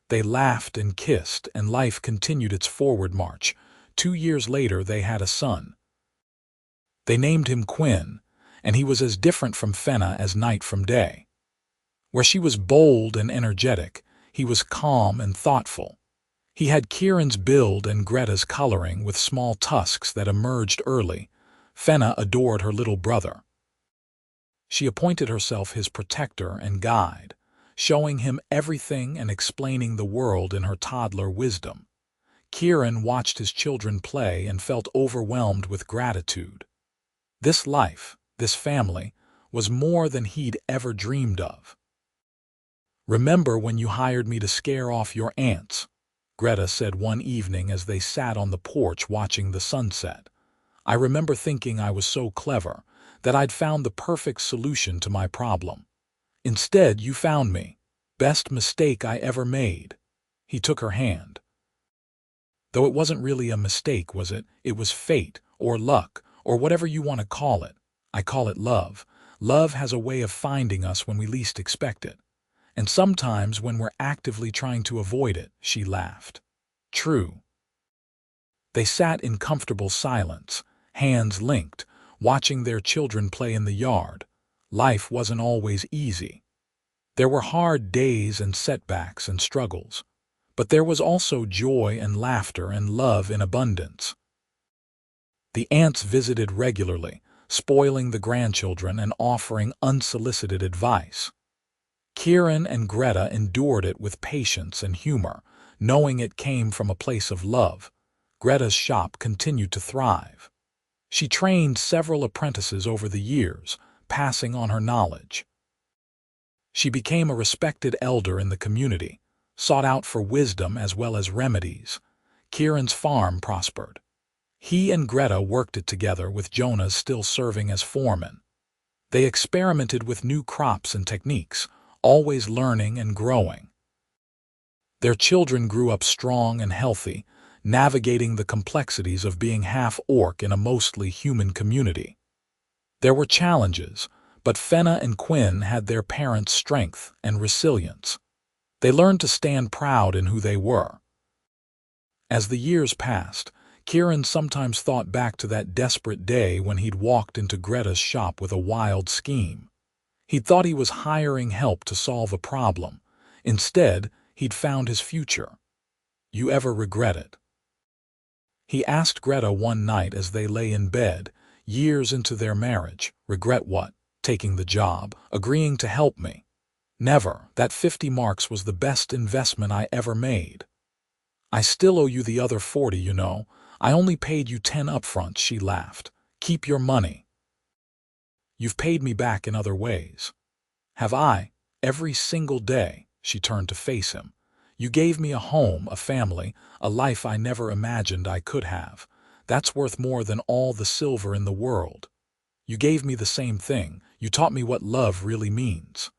They laughed and kissed, and life continued its forward march. 2 years later, they had a son. They named him Quinn, and he was as different from Fenna as night from day. Where she was bold and energetic, he was calm and thoughtful. He had Kieran's build and Greta's coloring, with small tusks that emerged early. Fenna adored her little brother. She appointed herself his protector and guide, showing him everything and explaining the world in her toddler wisdom. Kieran watched his children play and felt overwhelmed with gratitude. This life, this family, was more than he'd ever dreamed of. "Remember when you hired me to scare off your ants?" Greta said one evening as they sat on the porch watching the sunset. "I remember thinking I was so clever, that I'd found the perfect solution to my problem. Instead, you found me. Best mistake I ever made." He took her hand. "Though it wasn't really a mistake, was it? It was fate, or luck, or whatever you want to call it. I call it love. Love has a way of finding us when we least expect it. And sometimes when we're actively trying to avoid it," she laughed. "True." They sat in comfortable silence, hands linked, watching their children play in the yard. Life wasn't always easy. There were hard days and setbacks and struggles. But there was also joy and laughter and love in abundance. The aunts visited regularly, spoiling the grandchildren and offering unsolicited advice. Kieran and Greta endured it with patience and humor, knowing it came from a place of love. Greta's shop continued to thrive. She trained several apprentices over the years, passing on her knowledge. She became a respected elder in the community, sought out for wisdom as well as remedies. Kieran's farm prospered. He and Greta worked it together, with Jonas still serving as foreman. They experimented with new crops and techniques, always learning and growing. Their children grew up strong and healthy, navigating the complexities of being half orc in a mostly human community. There were challenges, But Fenna and Quinn had their parents' strength and resilience. They learned to stand proud in who they were. As the years passed, Kieran sometimes thought back to that desperate day when he'd walked into Greta's shop with a wild scheme. He'd thought he was hiring help to solve a problem. Instead, he'd found his future. "You ever regret it?" He asked Greta one night as they lay in bed, years into their marriage. "Regret what?" "Taking the job, agreeing to help me." "Never. That 50 marks was the best investment I ever made." "I still owe you the other 40, you know. I only paid you 10 upfront," she laughed. "Keep your money." "You've paid me back in other ways." "Have I?" "Every single day." She turned to face him. "You gave me a home, a family, a life I never imagined I could have. That's worth more than all the silver in the world. You gave me the same thing. You taught me what love really means."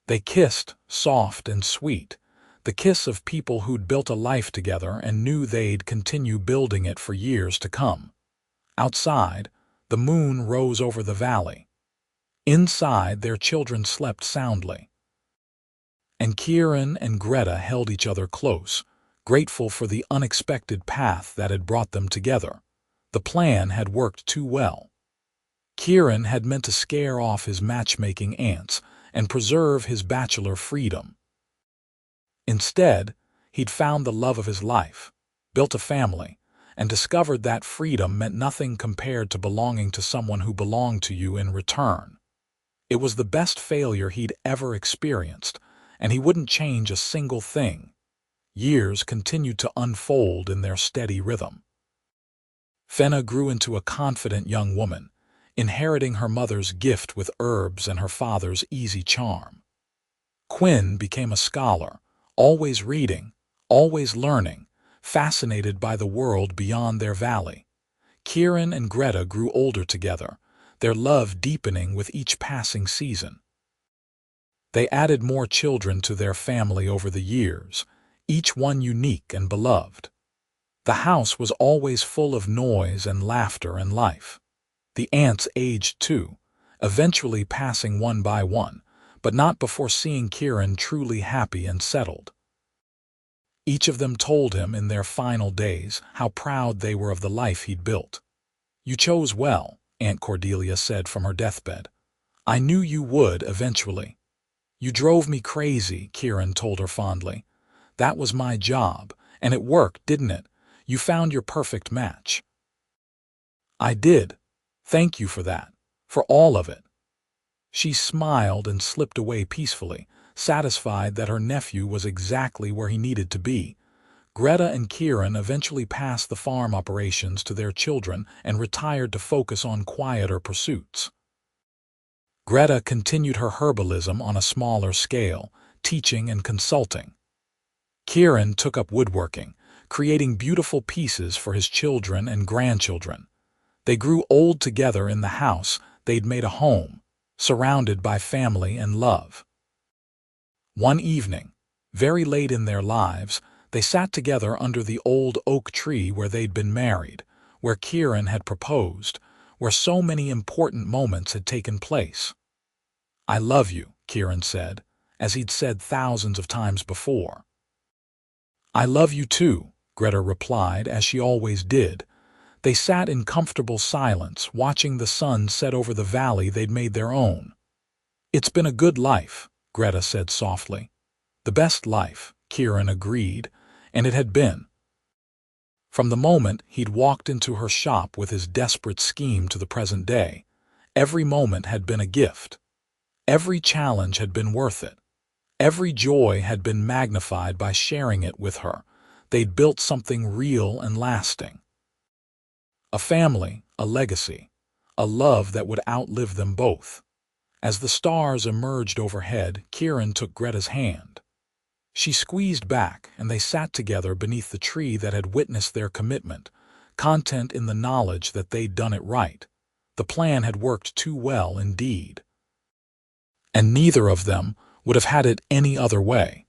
They kissed, soft and sweet, the kiss of people who'd built a life together and knew they'd continue building it for years to come. Outside, the moon rose over the valley. Inside, their children slept soundly. And Kieran and Greta held each other close, grateful for the unexpected path that had brought them together. The plan had worked too well. Kieran had meant to scare off his matchmaking ants and preserve his bachelor freedom. Instead, he'd found the love of his life, built a family, and discovered that freedom meant nothing compared to belonging to someone who belonged to you in return. It was the best failure he'd ever experienced, and he wouldn't change a single thing. Years continued to unfold in their steady rhythm. Fenna grew into a confident young woman, inheriting her mother's gift with herbs and her father's easy charm. Quinn became a scholar, always reading, always learning, fascinated by the world beyond their valley. Kieran and Greta grew older together, their love deepening with each passing season. They added more children to their family over the years, each one unique and beloved. The house was always full of noise and laughter and life. The ants aged too, eventually passing one by one, but not before seeing Kieran truly happy and settled. Each of them told him in their final days how proud they were of the life he'd built. "You chose well," Aunt Cordelia said from her deathbed. "I knew you would eventually." "You drove me crazy," Kieran told her fondly. "That was my job, and it worked, didn't it? You found your perfect match." "I did. Thank you for that, for all of it." She smiled and slipped away peacefully, satisfied that her nephew was exactly where he needed to be. Greta and Kieran eventually passed the farm operations to their children and retired to focus on quieter pursuits. Greta continued her herbalism on a smaller scale, teaching and consulting. Kieran took up woodworking, creating beautiful pieces for his children and grandchildren. They grew old together in the house they'd made a home, surrounded by family and love. One evening, very late in their lives, they sat together under the old oak tree where they'd been married, where Kieran had proposed, where so many important moments had taken place. "I love you," Kieran said, as he'd said thousands of times before. "I love you too," Greta replied, as she always did. They sat in comfortable silence, watching the sun set over the valley they'd made their own. "It's been a good life," Greta said softly. "The best life," Kieran agreed, and it had been. From the moment he'd walked into her shop with his desperate scheme to the present day, every moment had been a gift. Every challenge had been worth it. Every joy had been magnified by sharing it with her. They'd built something real and lasting. A family, a legacy, a love that would outlive them both. As the stars emerged overhead, Kieran took Greta's hand. She squeezed back, and they sat together beneath the tree that had witnessed their commitment, content in the knowledge that they'd done it right. The plan had worked too well indeed. And neither of them would have had it any other way.